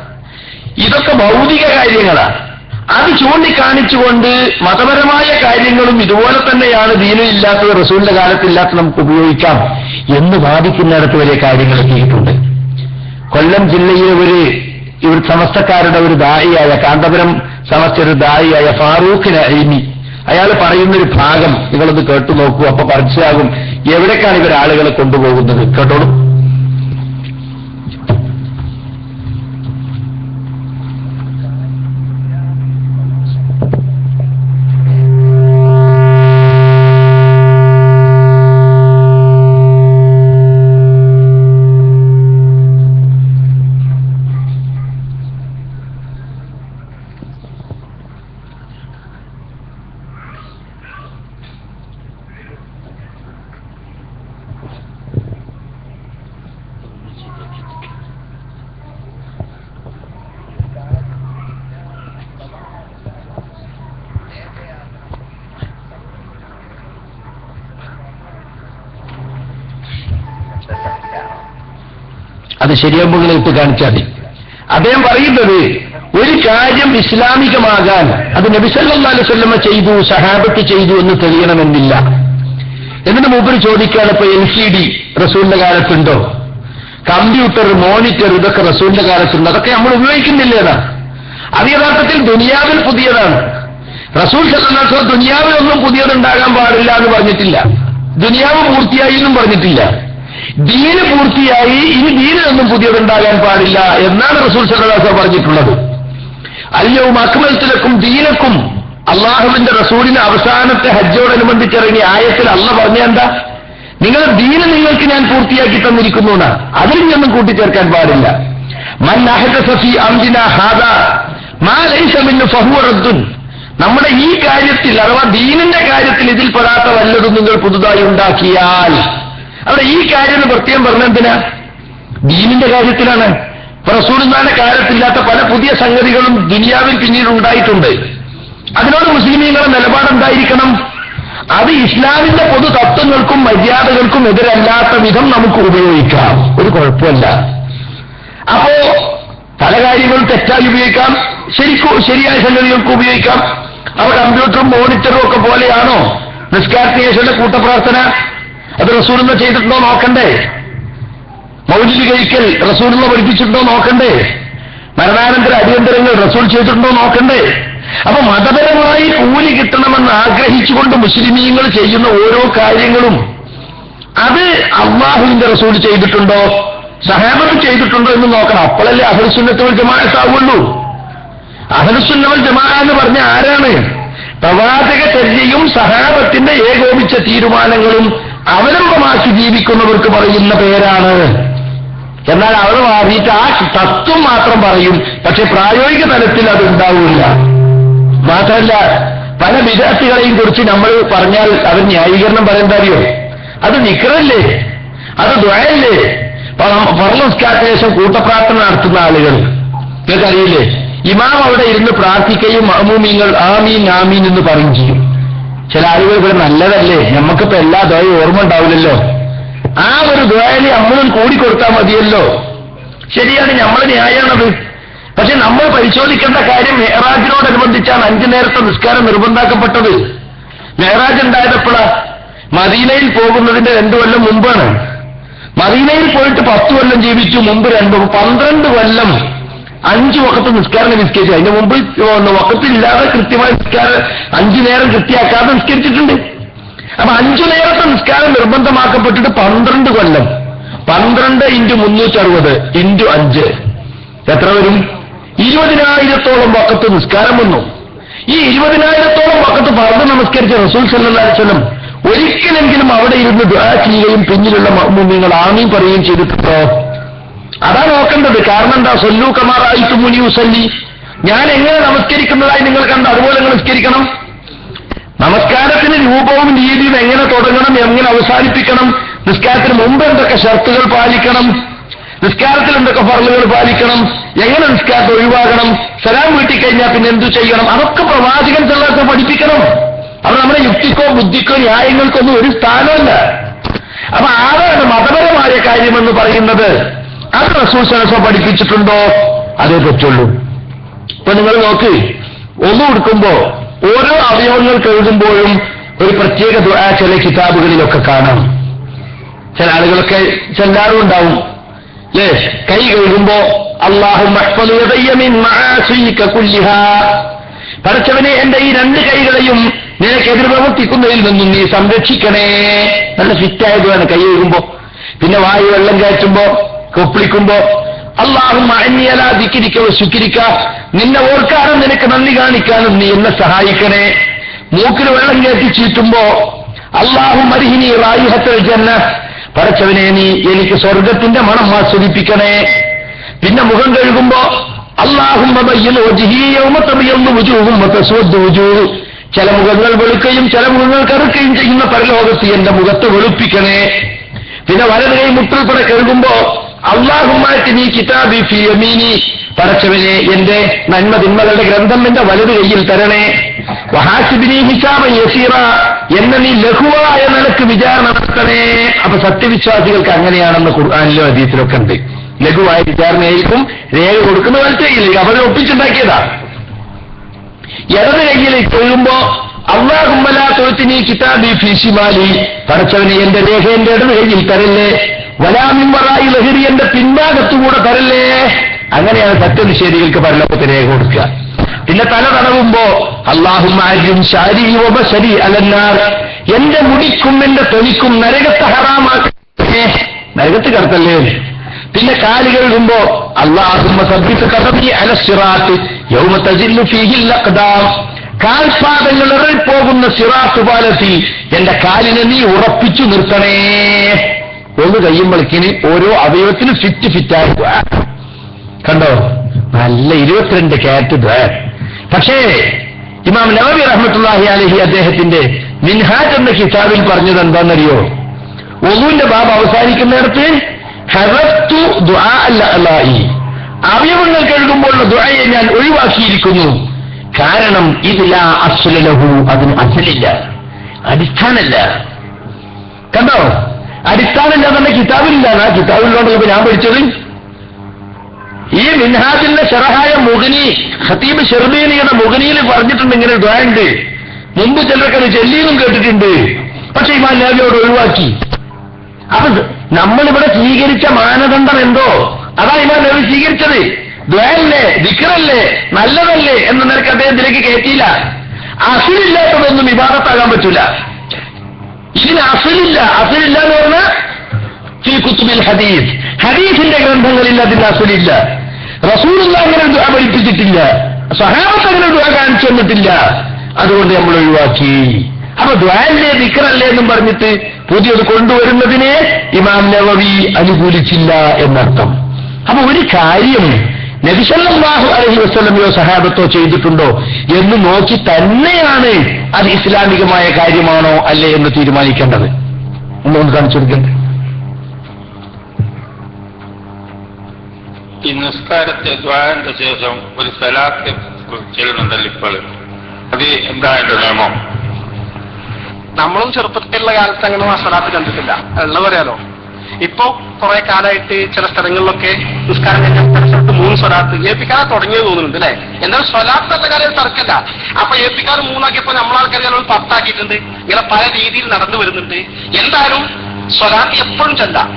ഇതൊക്കെ ഭൗതിക കാര്യങ്ങളാണ്. അത് ചൂണ്ടിക്കാണിച്ചുകൊണ്ട് മതപരമായ കാര്യങ്ങളും ഇതുപോലെ തന്നെയാണ് ദീനിലില്ലാത്തത്, റസൂലിന്റെ കാലത്തില്ലാത്ത നമുക്ക് ഉപയോഗിക്കാം എന്ന് വാദിക്കുന്നിടത്ത് വരെ കാര്യങ്ങൾ എത്തിയിട്ടുണ്ട്. കൊല്ലം ജില്ലയിലെ ഇവർ സമസ്തക്കാരുടെ ഒരു ദായിയായ, കാന്തപുരം സമസ്ത ഒരു ദായിയായ ഫാറൂഖ് നഈമി, അയാൾ പറയുന്നൊരു ഭാഗം നിങ്ങളൊന്ന് കേട്ടു നോക്കൂ. അപ്പൊ മനസ്സിലാകും എവിടേക്കാണ് ഇവർ ആളുകളെ കൊണ്ടുപോകുന്നത്. കേട്ടോളൂ. അത് ശരിയാകുമ്പോൾ ഇട്ട് കാണിച്ചാൽ മതി. അദ്ദേഹം പറയുന്നത്, ഒരു കാര്യം ഇസ്ലാമികമാകാൻ അത് നബി സല്ലല്ലാഹു അലൈഹി വസല്ലമ ചെയ്തു, സഹാബത്ത് ചെയ്തു എന്ന് തെളിയണമെന്നില്ല. എന്നിട്ട് മൂപ്പര് ചോദിക്കുകയാണ്, ഇപ്പൊ LCD റസൂലിന്റെ കാലത്തുണ്ടോ? കമ്പ്യൂട്ടർ, മോണിറ്റർ, ഇതൊക്കെ റസൂലിന്റെ കാലത്തുണ്ട്. അതൊക്കെ നമ്മൾ ഉപയോഗിക്കുന്നില്ലേതാ? അത് യഥാർത്ഥത്തിൽ ദുനിയാവിൽ പുതിയതാണ്. റസൂൽ സല്ലല്ലാഹു അലൈഹി വസല്ലം ദുനിയാവിലൊന്നും പുതിയതുണ്ടാകാൻ പാടില്ല എന്ന് പറഞ്ഞിട്ടില്ല. ദുനിയാവ് പൂർത്തിയായി എന്നും പറഞ്ഞിട്ടില്ല. ദീന് പൂർത്തിയായി, ഇനി ദീനിലൊന്നും പുതിയതുണ്ടാകാൻ പാടില്ല എന്നാണ് റസൂൽ സല്ലല്ലാഹു അലൈഹി വസല്ലം പറഞ്ഞിട്ടുള്ളത്. അൽയൗമ അക്മൽതു ലക്കും ദീനക്കും, അള്ളാഹുവിന്റെ റസൂലിന് അവസാനത്തെ ഹജ്ജോടനുബന്ധിച്ചിറങ്ങിയ ആയത്തിൽ അള്ളാഹ് പറഞ്ഞ എന്താ? നിങ്ങളുടെ ദീന് നിങ്ങൾക്ക് ഞാൻ പൂർത്തിയാക്കി തന്നിരിക്കുന്നു എന്നാണ്. അതിൽ നിന്നും കൂട്ടിച്ചേർക്കാൻ പാടില്ല. മൻ അഹദസ ഫീ അംരിനാ ഹാദാ മാ ലൈസ മിൻഹു ഫഹുവ റദ്ദുൻ. നമ്മുടെ ഈ കാര്യത്തിൽ അഥവാ ദീനിന്റെ കാര്യത്തിൽ ഇതിൽ പെടാത്ത വല്ലതും നിങ്ങൾ പുതുതായി ഉണ്ടാക്കിയാൽ, അവിടെ ഈ കാര്യം പ്രത്യേകം പറഞ്ഞെന്തിനാ? ദീനിന്റെ കാര്യത്തിലാണ്. റസൂലുള്ളാഹിന്റെ കാലത്തില്ലാത്ത പല പുതിയ സംഗതികളും ദുനിയാവിൽ പിന്നീട് ഉണ്ടായിട്ടുണ്ട്. അതിനോട് മുസ്ലിമീങ്ങളുടെ നിലപാടെന്തായിരിക്കണം? അത് ഇസ്ലാമിന്റെ പൊതു തത്വങ്ങൾക്കും മര്യാദകൾക്കും എതിരല്ലാത്ത വിധം നമുക്ക് ഉപയോഗിക്കാം, ഒരു കുഴപ്പമില്ല. അപ്പോ പല കാര്യങ്ങളും തെറ്റായി ഉപയോഗിക്കാം, ശരിയായ സംഗതികൾക്ക് ഉപയോഗിക്കാം. അവ കമ്പ്യൂട്ടറും മോണിറ്ററും ഒക്കെ പോലെയാണോ നിസ്കാരത്തിന് ശേഷമുള്ള കൂട്ടപ്രാർത്ഥന? അത് റസൂലുള്ള ചെയ്തിട്ടുണ്ടോ നോക്കണ്ടേ? മൗലിദ് കഴിക്കൽ റസൂലുള്ള പഠിപ്പിച്ചിട്ടുണ്ടോ നോക്കണ്ടേ? മരണാനന്തര അടിയന്തരങ്ങൾ റസൂൽ ചെയ്തിട്ടുണ്ടോ നോക്കണ്ടേ? അപ്പൊ മതപരമായി കൂലി കിട്ടണമെന്ന് ആഗ്രഹിച്ചുകൊണ്ട് മുസ്ലിമീങ്ങൾ ചെയ്യുന്ന ഓരോ കാര്യങ്ങളും അത് അല്ലാഹുവിന്റെ റസൂൽ ചെയ്തിട്ടുണ്ടോ, സഹാബത്ത് ചെയ്തിട്ടുണ്ടോ എന്ന് നോക്കണം. അപ്പോഴല്ലേ അഹ്ലുസുന്നത്ത് വൽ ജമാഅത്ത് ആവുള്ളൂ. അഹ്ലുസുന്നത്ത് അഹ്ലുസുന്ന വൽ ജമാഅ എന്ന് പറഞ്ഞ ആരാണ്? പ്രവാചക ചര്യയും സഹാബത്തിന്റെ ഏകോപിച്ച തീരുമാനങ്ങളും അവലംബമാക്കി ജീവിക്കുന്നവർക്ക് പറയുന്ന പേരാണ്. എന്നാൽ അവർ മാറിയിട്ട് ആ തത്വം മാത്രം പറയും, പക്ഷെ പ്രായോഗിക തലത്തിൽ അത് ഉണ്ടാവില്ല. മാത്രമല്ല പല വിദ്യാർത്ഥികളെയും കുറിച്ച് നമ്മൾ പറഞ്ഞാൽ അവർ ന്യായീകരണം പറയേണ്ട അറിയോ? അത് നിക്റല്ലേ, അത് ദുആയല്ലേ? ഫർള് നിസ്കാരത്തിന് ശേഷം കൂട്ടപ്രാർത്ഥന നടത്തുന്ന ആളുകൾ നിങ്ങൾക്കറിയില്ലേ? ഇമാം അവിടെ ഇരുന്ന് പ്രാർത്ഥിക്കുകയും മഅ്മൂമീങ്ങൾ ആമീൻ ആമീൻ എന്ന് പറയും ചെയ്യും. ചില ആളുകൾ ഇവിടെ നല്ലതല്ലേ, നമുക്കിപ്പോ എല്ലാ ദുആയും ഓർമ്മ ഉണ്ടാവില്ലല്ലോ, ആ ഒരു ദുആയിൽ നമ്മളും കൂടിക്കൊടുത്താൽ മതിയല്ലോ. ശരിയാണ്, നമ്മളെ ന്യായമാണത്. പക്ഷെ നമ്മൾ പരിശോധിക്കേണ്ട കാര്യം മെഹ്റാജിനോടനുബന്ധിച്ചാണ് 5 നേരത്തെ നിസ്കാരം നിർബന്ധാക്കപ്പെട്ടത്. മെഹ്റാജ് ഉണ്ടായപ്പോഴാ മദീനയിൽ പോകുന്നതിന്റെ 2 കൊല്ലം മുമ്പാണ്. മദീനയിൽ പോയിട്ട് 10 കൊല്ലം ജീവിച്ചു, മുമ്പ് 12 കൊല്ലം 5 വഖത്ത് നിസ്കാരം നിസ്കരിച്ചു. അതിന് മുമ്പ് വഖത്തില്ലാതെ കൃത്യമായി നിസ്കാരം 5 നേരം കൃത്യമാക്കാതെ നിസ്കരിച്ചിട്ടുണ്ട്. അപ്പൊ 5 നേരത്തെ നിസ്കാരം നിർബന്ധമാക്കപ്പെട്ടിട്ട് 12 കൊല്ലം. 12 × 360 × 5 എത്ര വരും? 20,000-ഓളം വഖത്ത് നിസ്കാരം വന്നു. ഈ 20,000-ഓളം വഖത്ത് ഫർദ് നമസ്കരിച്ച റസൂൽ സല്ലല്ലാഹു അലൈഹി വസല്ലം ഒരിക്കലെങ്കിലും അവിടെ ഇരുന്ന് ദുആ ചെയ്യുകയും പിന്നിലുള്ള മുഅ്മിനീങ്ങൾ ആമീൻ പറയുകയും ചെയ്തിട്ടുണ്ടോ? അതാ നോക്കേണ്ടത്. കാരണം എന്താ? സല്ലൂ കമാ റഅയ്തുമൂനി ഉസല്ലി, ഞാൻ എങ്ങനെ നമസ്കരിക്കുന്നതായി നിങ്ങൾ കണ്ട അതുപോലെ നിങ്ങൾ നിസ്കരിക്കണം. നമസ്കാരത്തിന് രൂപവും രീതിയും എങ്ങനെ തുടങ്ങണം, എങ്ങനെ അവസാനിപ്പിക്കണം, നിസ്കാരത്തിന് മുമ്പ് എന്തൊക്കെ ഷർത്തുകൾ പാലിക്കണം, നിസ്കാരത്തിൽ എന്തൊക്കെ ഫർളുകൾ പാലിക്കണം, എങ്ങനെ നിസ്കാരത്തെ ഒഴിവാക്കണം, സലാം വീട്ടിക്കഴിഞ്ഞാൽ പിന്നെ എന്തു ചെയ്യണം, അതൊക്കെ പ്രവാചകൻ സല്ലല്ലാഹു അലൈഹി വസല്ലം പഠിപ്പിക്കണം. അത് നമ്മുടെ യുക്തിക്കോ ബുദ്ധിക്കോ ന്യായങ്ങൾക്കൊന്നും ഒരു സ്ഥാനമല്ല. അപ്പൊ ആരാണ് മതപരമായ കാര്യമെന്ന് പറയുന്നത്? അത് റസൂൽ സല്ലല്ലാഹു അലൈഹി വസല്ലം പഠിപ്പിച്ചിട്ടുണ്ടോ? അതേ പറ്റുള്ളൂ. ഇപ്പൊ നിങ്ങൾ നോക്ക്, ഒന്നു കൊടുക്കുമ്പോ ഓരോ അവയവങ്ങൾ കഴുകുമ്പോഴും ഒരു പ്രത്യേക ദുആ ചില കിതാബുകളിലൊക്കെ കാണാം. ചില ആളുകളൊക്കെ ചെല്ലാറും ഉണ്ടാവും അല്ലേ? കൈ കഴുകുമ്പോ അല്ലാഹുമ്മ ഇഹ്ഫദ് യദയ്യ മിൻ മആസിക കുല്ലിഹാ, പടച്ചവനെ എന്റെ ഈ 2 കൈകളെയും നിനക്കെതിരെ പ്രവർത്തിക്കുന്നതിൽ നിന്നും നീ സംരക്ഷിക്കണേ. നല്ല ഫിറ്റായതുമാണ് കൈ കഴുകുമ്പോ. പിന്നെ വായു വെള്ളം കയറ്റുമ്പോ കൊപ്പിളിക്കുമ്പോ അല്ലാഹുമ്മ അന്നി അലാ ദിക്രിക വ ശുക്രിക, നിന്നെ ഓർക്കാനും നിനക്ക് നന്ദി കാണിക്കാനും നീ എന്നെ സഹായിക്കണേ. മൂക്കിൽ വെള്ളം കയറ്റി ചീറ്റുമ്പോ അല്ലാഹുമ്മ അർഹിനി റായിഹത്തുൽ ജന്ന, പടച്ചവനെ നീ എനിക്ക് സ്വർഗത്തിന്റെ മണം ആസ്വദിപ്പിക്കണേ. പിന്നെ മുഖം കഴുകുമ്പോ അല്ലാഹുമ്മ ബയ്യിൻ വജ്ഹി യൗമ തബയ്യന്നു വുജൂഹും വതസ്വദ്ദു വുജൂഹ്, ചില മുഖങ്ങൾ വെളുക്കുകയും ചില മുഖങ്ങൾ കറുക്കുകയും ചെയ്യുന്ന പരലോകത്ത് എന്റെ മുഖത്ത് വെളുപ്പിക്കണേ. പിന്നെ വലത് കൈ മുട്ടുൾപ്പെടെ കഴുകുമ്പോ അല്ലാഹുമ്മ അത്നി കിതാബി ഫീ യമീനി, പടച്ചവനെ എന്റെ നന്മ തിന്മകളുടെ ഗ്രന്ഥം എന്റെ വലത് കൈയിൽ തരണേ. വഹാസിബിനി ഹിസാബൻ യസീറ, എന്നെ നീ ലഘുവായ നിലക്ക് വിചാരണ നടത്തണേ. അപ്പൊ സത്യവിശ്വാസികൾക്ക് അങ്ങനെയാണെന്ന് ഖുർആനിലും ഹദീസിലൊക്കെ ഉണ്ട്. ലഘുവായ വിചാരണയായിരിക്കും. രേഖ കൊടുക്കുന്ന വലത്തെ കയ്യിലേക്ക് അവരെ ഒപ്പിച്ചുണ്ടാക്കിയതാ. ഇടത് കയ്യിലേക്ക് കൊള്ളുമ്പോ അല്ലാഹുമ്മ ലാ തുഅ്തിനി കിതാബി ഫീ ശിമാലി, പടച്ചവനെ എന്റെ രേഖ എന്റെ ഇടത് കയ്യിൽ തരല്ലേ. വലാ മിൻ വറാഇ ലഹരി, എന്റെ പിൻഭാഗത്തുകൂടെ തരല്ലേ. അങ്ങനെയാണ് സത്യനിഷേധികൾക്ക് പരലോകത്ത് രേഖ കൊടുക്കുക. പിന്നെ തല തടവുമ്പോ അല്ലാഹുമ്മ അർജിം ശഅരി വ ബശരി അലന്നാർ, എന്റെ മുടിക്കും എന്റെ തൊലിക്കും നരകത്തെ ഹറാമാക്കണേ, നരകത്ത് കടത്തല്ലേ. പിന്നെ കാല് കഴുകുമ്പോ അല്ലാഹുമ്മ സബ്ബിത് ഖദമി അല സിറാത്ത് യൗമ തജില്ലു ഫീഹിൽ അഖ്ദാം, കാൽപാദങ്ങൾ ഇറങ്ങിപ്പോകുന്ന സിറാത്ത് പാലത്തിൽ എന്റെ കാലിനെ നീ ഉറപ്പിച്ചു നിർത്തണേ. ഒന്ന് കഴിയുമ്പോഴേക്കിന് ഓരോ അവയവത്തിനും ഫിറ്റായി കണ്ടോ, നല്ല 22 കാറ്റ് ദ്വാ. പക്ഷേ ഇമാം നവവി റഹ്മത്തുള്ളാഹി അലൈഹി അദ്ദേഹത്തിന്റെ മിൻഹാജ് എന്ന കിതാബിൽ പറഞ്ഞത് എന്താണെന്നറിയോ? വുളൂന്റെ ബാബ് അവസാനിക്കുന്നിടത്ത് ഹറഫ്തു ദുആ അൽ-അലായി, അവയവങ്ങൾ കഴുകുമ്പോഴുള്ള ദുആയെ ഞാൻ ഒഴിവാക്കിയിരിക്കുന്നു. കാരണം ഇതിലാ അസ്ല ലഹു, അതിന് അസലില്ല, അടിസ്ഥാനമില്ല. കണ്ടോ, അടിസ്ഥാനമില്ല തന്നെ കിതാബിലില്ല. ആ കിതാബിലുണ്ടല്ലോ ഞാൻ പഠിച്ചത്. ഈ മിൻഹാജിന്റെ ശറഹായ മുഗ്നി ഖതീബ് ശർബീനിയുടെ മുഗ്നിയിൽ പറഞ്ഞിട്ടുണ്ട് ഇങ്ങനെ ദുആ ഉണ്ട്. മുമ്പ് ചിലരൊക്കെ അത് ചൊല്ലിയെന്നും കേട്ടിട്ടുണ്ട്. പക്ഷെ ഇമാം നബിയോട് ഒഴിവാക്കി. അപ്പൊ നമ്മളിവിടെ സ്വീകരിച്ച മാനദണ്ഡം എന്തോ അതാ ഇമാം നബി സ്വീകരിച്ചത്. ദുആയല്ലേ, ദിക്റല്ലേ, നല്ലതല്ലേ എന്ന നിലക്ക് അദ്ദേഹത്തിലേക്ക് കയറ്റിയില്ല. അസിലില്ലാത്തതൊന്നും ഇബാദത്താകാൻ പറ്റൂല. ഇതിന് അസിലില്ല. അസിലില്ല എന്ന് പറഞ്ഞാൽ ഫീ കുത്തുബിൽ ഹദീസ്, ഹദീസിന്റെ ഗ്രന്ഥങ്ങളിൽ അതിന് അസിലില്ല. റസൂലുള്ളാഹി അങ്ങനെ ദുആ പഠിപ്പിച്ചിട്ടില്ല. സഹാബത്ത് അങ്ങനെ ദുആ കാണിച്ചു തന്നിട്ടില്ല, അതുകൊണ്ട് നമ്മൾ ഒഴിവാക്കി. അപ്പൊ ദുആല്ലേ ദിക്റല്ലേ എന്നും പറഞ്ഞിട്ട് പുതിയത് കൊണ്ടുവരുന്നതിനെ ഇമാം നവവി അനുകൂലിച്ചില്ല എന്നർത്ഥം. അപ്പൊ ഒരു കാര്യം നബി സല്ലല്ലാഹു അലൈഹി വസല്ലമയോ സഹാബത്തോ ചെയ്തിട്ടുണ്ടോ എന്ന് നോക്കി തന്നെയാണ് അത് ഇസ്ലാമികമായ കാര്യമാണോ അല്ലേ എന്ന് തീരുമാനിക്കേണ്ടത്. ഒന്ന് കാണിച്ചു കൊടുക്കണ്ടേ? ഈ നിസ്കാരത്തെ ദ്വാരന്റെ ശേഷം ഒരു സലാത്ത് ചെല്ലുന്നുണ്ടല്ലോ ഇപ്പോൾ, അത് എന്താ എന്റെ നിയമം? നമ്മളും ചെറുപ്പത്തിലുള്ള കാലത്ത് അങ്ങനെ സ്വലാത്ത് കണ്ടിട്ടില്ല, ഉള്ള പറയാലോ. ഇപ്പൊ കുറെ കാലമായിട്ട് ചില സ്ഥലങ്ങളിലൊക്കെ നിസ്കാരം കഴിഞ്ഞാൽ ചില സ്ഥലത്ത് 3 സ്വലാത്ത് ഏൽപ്പിക്കാതെ തുടങ്ങിയത് തോന്നുന്നുണ്ട് അല്ലെ. എന്തായാലും സ്വലാത്തത്തെ കാര്യം തർക്കല്ല. അപ്പൊ ഏൽപ്പിക്കാതെ 3 ആക്കിയപ്പോ നമ്മളാൾക്കാർ 10 ആക്കിയിട്ടുണ്ട്. ഇങ്ങനെ പല രീതിയിൽ നടന്നു വരുന്നുണ്ട്. എന്തായാലും സ്വലാത്ത് എപ്പോഴും ചെല്ലാം.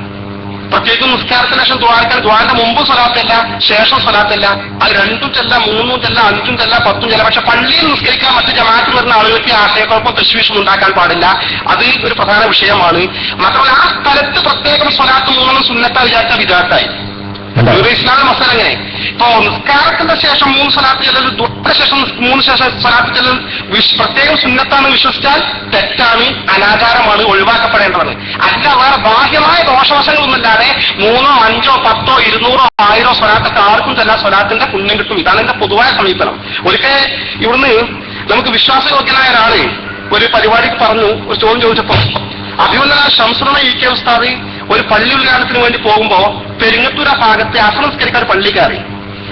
പ്രത്യേകിച്ചും നിസ്കാരത്തിന് ശേഷം ദ്വാരക്കാൻ, ദ്വാരന്റെ മുമ്പ് സ്വലാത്തല്ല, ശേഷം സ്വലാത്തല്ല. അത് 2ഉം ചെല്ലാം, 3ഉം ചെല്ലാം, 5ഉം ചെല്ലാം, 10ഉം ചെല്ലാം. പക്ഷെ പള്ളിയിൽ നിസ്കരിക്കാൻ മറ്റു ജമാഅത്തിൽ വരുന്ന ആളുകൾക്ക് ആശയക്കുഴപ്പം തശ്വീഷും ഉണ്ടാക്കാൻ പാടില്ല. അത് ഒരു പ്രധാന വിഷയമാണ്. മാത്രമല്ല ആ സ്ഥലത്ത് പ്രത്യേകം സ്വലാത്ത് 3 സുന്നത്താ വിചാരിച്ച വിദാത്തായി. ഇസ്ലാമിക മസല എങ്ങനെ? ഇപ്പോ നിസ്കാരത്തിന്റെ ശേഷം 3 സ്വലാത്ത് ചെല്ലൽ, ദുആന്റെ ശേഷം 3 സ്വലാത്ത് ചെല്ലൽ പ്രത്യേകം സുന്നത്താണ് വിശ്വസിച്ചാൽ തെറ്റാണ്, അനാചാരമാണ്, ഒഴിവാക്കപ്പെടേണ്ടതാണ്. അല്ല വേറെ ബാഹ്യമായ ദോഷവശങ്ങളൊന്നുമില്ലാതെ 3, 5, 10, 200, 1000 സ്വലാത്തൊക്കെ ആർക്കും ചെല്ലാൻ സ്വലാത്തിന്റെ പുണ്യം കിട്ടും. ഇതാണ് എന്റെ പൊതുവായ സമീപനം. ഒരിക്കൽ ഇവിടുന്ന് നമുക്ക് വിശ്വാസയോഗ്യനായ ഒരാള് ഒരു പരിപാടിക്ക് പറഞ്ഞു, ഒരു ചോദ്യം ചോദിച്ചപ്പോ അഭിമന്യനായ ശംസുറ ഇ.കെ. ഉസ്താദ് ഒരു പള്ളി ഉദ്ഘാടനത്തിന് വേണ്ടി പോകുമ്പോ പെരിങ്ങത്തൂർ ഭാഗത്ത് അസംസ്കരിക്കാൻ പള്ളി കയറി.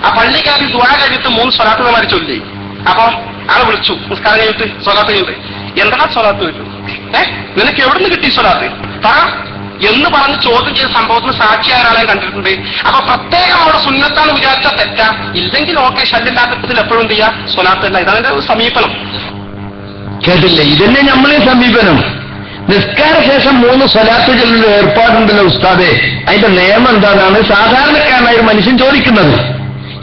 ആ പള്ളി കയറി ദുആ കഴിഞ്ഞിട്ട് 3 സ്വലാത്ത് നമാരി ചൊല്ലി. അപ്പൊ ആളെ വിളിച്ചു, നിസ്കാരം കഴിഞ്ഞിട്ട് സ്വലാത്ത് കഴിഞ്ഞിട്ട്, എന്താണ് സ്വലാത്ത് ചോദിച്ചു. നിനക്ക് എവിടെ നിന്ന് കിട്ടി സ്വലാത്ത് എന്ന് പറഞ്ഞ് ചോദ്യം ചെയ്ത സംഭവത്തിന് സാക്ഷിയായ ഒരാളെ കണ്ടിട്ടുണ്ട്. അപ്പൊ പ്രത്യേകം അവിടെ സുന്നത്താണ് വിചാരിച്ച തെറ്റാ, ഇല്ലെങ്കിൽ ഓക്കെ, ശല്യമില്ലാത്തത്തിൽ എപ്പോഴും എന്ത് ചെയ്യാ, സ്വലാത്തല്ല. ഇതാണ് എന്റെ സമീപനം. കേട്ടില്ലേ? ഇതന്നെ നമ്മളെ സമീപനം. നിസ്കാര ശേഷം 3 സ്വലാത്ത് ചൊല്ലുന്ന ഏർപ്പാടുണ്ടല്ലോ ഉസ്താദെ, അതിന്റെ നിയമം എന്താണെന്നാണ് സാധാരണക്കാരനായ ഒരു മനുഷ്യൻ ചോദിക്കുന്നത്.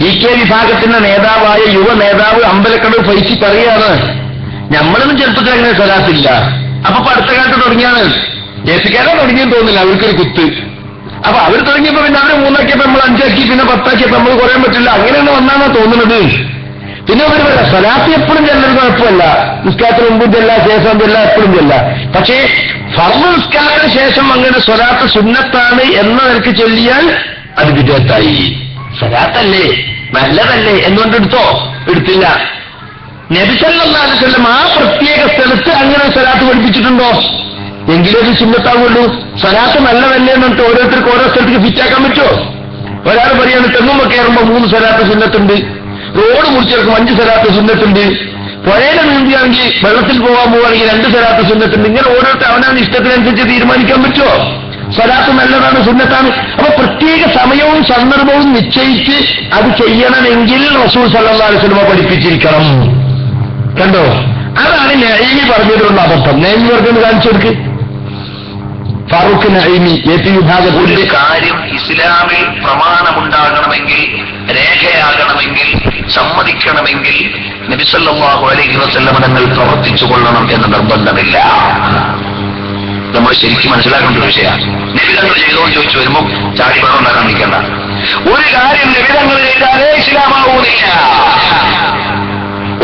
ഇ.കെ. വിഭാഗത്തിന്റെ നേതാവായ യുവ നേതാവ് അമ്പലക്കടവ് ഫൈസി പറയുകയാണ്, നമ്മളൊന്നും ചെറുപ്പത്തിൽ അങ്ങനെ സ്വലാത്തില്ല. അപ്പൊ അടുത്ത കാലത്ത് തുടങ്ങിയാണ്, ഏസിക്കാരോ തുടങ്ങിയെന്ന് തോന്നില്ല, അവർക്കൊരു കുത്ത്. അപ്പൊ അവർ തുടങ്ങിയപ്പോ പിന്നെ അവര് 3 ആക്കിയപ്പോ നമ്മൾ 5 ആക്കി, പിന്നെ 10 ആക്കിയപ്പോ നമ്മൾ കുറയാൻ പറ്റില്ല, അങ്ങനെയാണ് വന്നാന്നാ തോന്നുന്നത്. പിന്നെ അവർ പറയാം സ്വലാത്ത് എപ്പോഴും ചെല്ലൊരു കുഴപ്പമില്ല, നിസ്കാരത്തിന് മുമ്പും ചെല്ല, ശേഷം ചെല്ല, എപ്പോഴും ചെല്ല. പക്ഷേ ഫർദ് നിസ്കാരത്തിന് ശേഷം അങ്ങനെ സ്വലാത്ത് സുന്നത്താണ് എന്ന നിലക്ക് ചൊല്ലിയാൽ അത് വിദഅത്തായി. സ്വലാത്തല്ലേ, നല്ലതല്ലേ എന്നുകൊണ്ട് എടുത്തില്ല. നബി സല്ലല്ലാഹു അലൈഹി വസല്ലം ആ പ്രത്യേക സ്ഥലത്ത് അങ്ങനെ സ്വലാത്ത് പഠിപ്പിച്ചിട്ടുണ്ടോ? എങ്കിലേ അത് സുന്നത്താവുള്ളൂ. സ്വലാത്ത് നല്ലതല്ലേ എന്നിട്ട് ഓരോരുത്തർക്ക് ഓരോ സ്ഥലത്തേക്ക് ഫിറ്റാക്കാൻ പറ്റുമോ? ഒരാൾ പറയാണ് തെങ്ങുമ്പോ കയറുമ്പോ 3 സ്വലാത്ത് സുന്നത്തുണ്ട്, റോഡ് മുറിച്ചെടുക്കും 5 സ്വലാത്ത് സുന്നത്തുണ്ട്, പുഴയുടെ നീന്തിയാണെങ്കിൽ വെള്ളത്തിൽ പോകാൻ പോവുകയാണെങ്കിൽ 2 സ്വലാത്ത് സുന്നത്തുണ്ട്. ഇങ്ങനെ ഓരോരുത്തർ അവനവന്റെ ഇഷ്ടത്തിനനുസരിച്ച് തീരുമാനിക്കാൻ പറ്റുമോ? സ്വലാത്ത് നല്ലതാണ്, സുന്നത്താണ്. അപ്പൊ പ്രത്യേക സമയവും സന്ദർഭവും നിശ്ചയിച്ച് അത് ചെയ്യണമെങ്കിൽ റസൂൽ സല്ലല്ലാഹു അലൈഹി വസല്ലം പഠിപ്പിച്ചിരിക്കണം. കണ്ടോ? അതാണ് നഈമി പറഞ്ഞതിലുള്ള അബദ്ധം. നഈമി പറഞ്ഞത് കാണിച്ചു കൊടുക്ക്. ഫാറൂഖ് നഈമി എപി വിഭാഗത്തിന്റെ കാര്യം ഇസ്ലാമിൽ പ്രമാണമുണ്ടാകണമെങ്കിൽ, രേഖയാകണമെങ്കിൽ, സമ്മതിക്കണമെങ്കിൽ നബി സല്ലല്ലാഹു അലൈഹി വസല്ലം തങ്ങൾ പ്രവർത്തിച്ചു കൊള്ളണം എന്ന് നിർബന്ധമില്ല. നമ്മൾ ശരിക്കും മനസ്സിലാക്കേണ്ട ഒരു വിഷയമാണ്. നിബിധങ്ങൾ ചെയ്തോ എന്ന് ചോദിച്ചു വരുമ്പോ ചാടി പണം ഉണ്ടാക്കാൻ നിൽക്കണ്ട. ഒരു കാര്യം നിബിധങ്ങൾ ചെയ്താലേ ഇസ്ലാമാകൂന്നില്ല,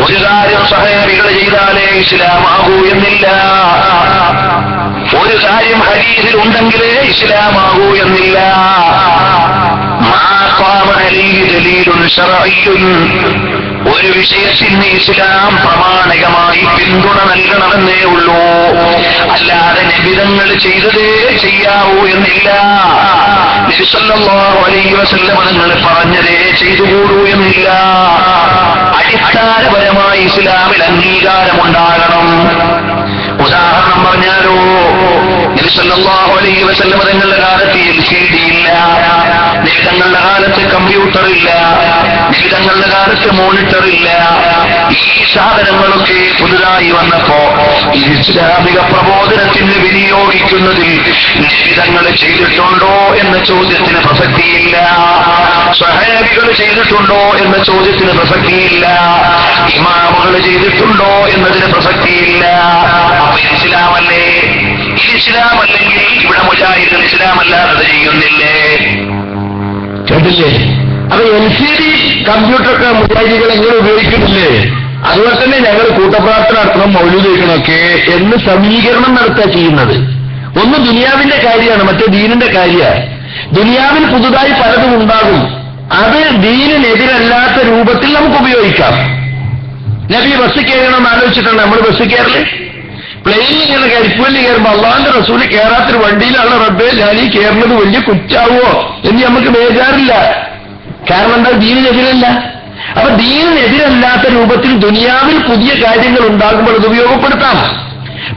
ഒരു കാര്യം സഹാബികൾ ചെയ്താലേ ഇസ്ലാമാകൂ എന്നില്ല, ഒരു കാര്യം ഹദീസിൽ ഉണ്ടെങ്കിലേ ഇസ്ലാമാകൂ എന്നില്ല. ഒരു വിഷയത്തിന് ഇസ്ലാം പ്രാമാണികമായി പിന്തുണ നൽകണമെന്നേ ഉള്ളൂ, അല്ലാതെ നിബിധങ്ങൾ ചെയ്തതേ ചെയ്യാവൂ എന്നില്ല. നബി സല്ലല്ലാഹു അലൈഹി വസല്ലം തങ്ങൾ പറഞ്ഞതേ ചെയ്തുകൂടൂ എന്നില്ല. അടിസ്ഥാനപരമായി ഇസ്ലാമിൽ അംഗീകാരമുണ്ടാകണം. ഉദാഹരണം പറഞ്ഞാലോ, നബി സല്ലല്ലാഹു അലൈഹി വസല്ലം തങ്ങളുടെ കാലത്ത് LCD ഇല്ല, നബി തങ്ങളുടെ കാലത്ത് കമ്പ്യൂട്ടർ ഇല്ല, നബി തങ്ങളുടെ കാലത്ത് മോണിറ്റർ ഇല്ല. ഈ സാധനങ്ങളൊക്കെ പുതുതായി വന്നപ്പോ ഇസ്ലാമിക പ്രബോധനത്തിന് വിനിയോഗിക്കുന്നതിൽ നബി തങ്ങൾ ചെയ്തിട്ടുണ്ടോ എന്ന ചോദ്യത്തിന് പ്രസക്തിയില്ല, സ്വഹാബികൾ ചെയ്തിട്ടുണ്ടോ എന്ന ചോദ്യത്തിന് പ്രസക്തിയില്ല, ഇമാമുകൾ ചെയ്തിട്ടുണ്ടോ എന്നതിന് പ്രസക്തിയില്ല. അപ്പൊ ഇസ്ലാമല്ലേ? ഇസ്ലാമല്ലെങ്കിൽ ഇവിടെ മുജാഹിദുൽ ഇസ്ലാം അല്ലാതെ ചെയ്യുന്നില്ലേ? കേട്ടില്ലേ? അപ്പൊ LCD കമ്പ്യൂട്ടറൊക്കെ മുജാഹിദികൾ എങ്ങനെ ഉപയോഗിക്കുന്നില്ലേ, അതുപോലെ തന്നെ ഞങ്ങൾ കൂട്ടപ്രാർത്ഥന നടത്തണം, മൗലൂദ് കഴിക്കണമൊക്കെ എന്ന് സമീകരണം നടത്തുക ചെയ്യുന്നത്. ഒന്ന് ദുനിയാവിന്റെ കാര്യമാണ്, മറ്റേ ദീനിന്റെ കാര്യമാണ്. ദുനിയാവിൽ പുതുതായി പലതും ഉണ്ടാകും, അത് ദീനിനെതിരല്ലാത്ത രൂപത്തിൽ നമുക്ക് ഉപയോഗിക്കാം. നബി ബസ് കയറണമെന്ന് ആലോചിച്ചിട്ടാണ് നമ്മൾ ബസ് കയറല്. പ്ലെയിനിൽ ഇങ്ങനെ കരിപ്പുവല്ലി കയറുമ്പോൾ അള്ളാന്റെ റസൂല് കയറാത്തൊരു വണ്ടിയിലാണ് റബ്ബേ ഞാൻ ഈ കയറുന്നത് വലിയ കുറ്റാവോ എന്ന് നമുക്ക് ബേജാറില്ല. കാരണം എന്താ, ദീനിനെതിരല്ല. അപ്പൊ ദീനിനെതിരല്ലാത്ത രൂപത്തിൽ ദുനിയാവിൽ പുതിയ കാര്യങ്ങൾ ഉണ്ടാകുമ്പോൾ അത് ഉപയോഗപ്പെടുത്താം.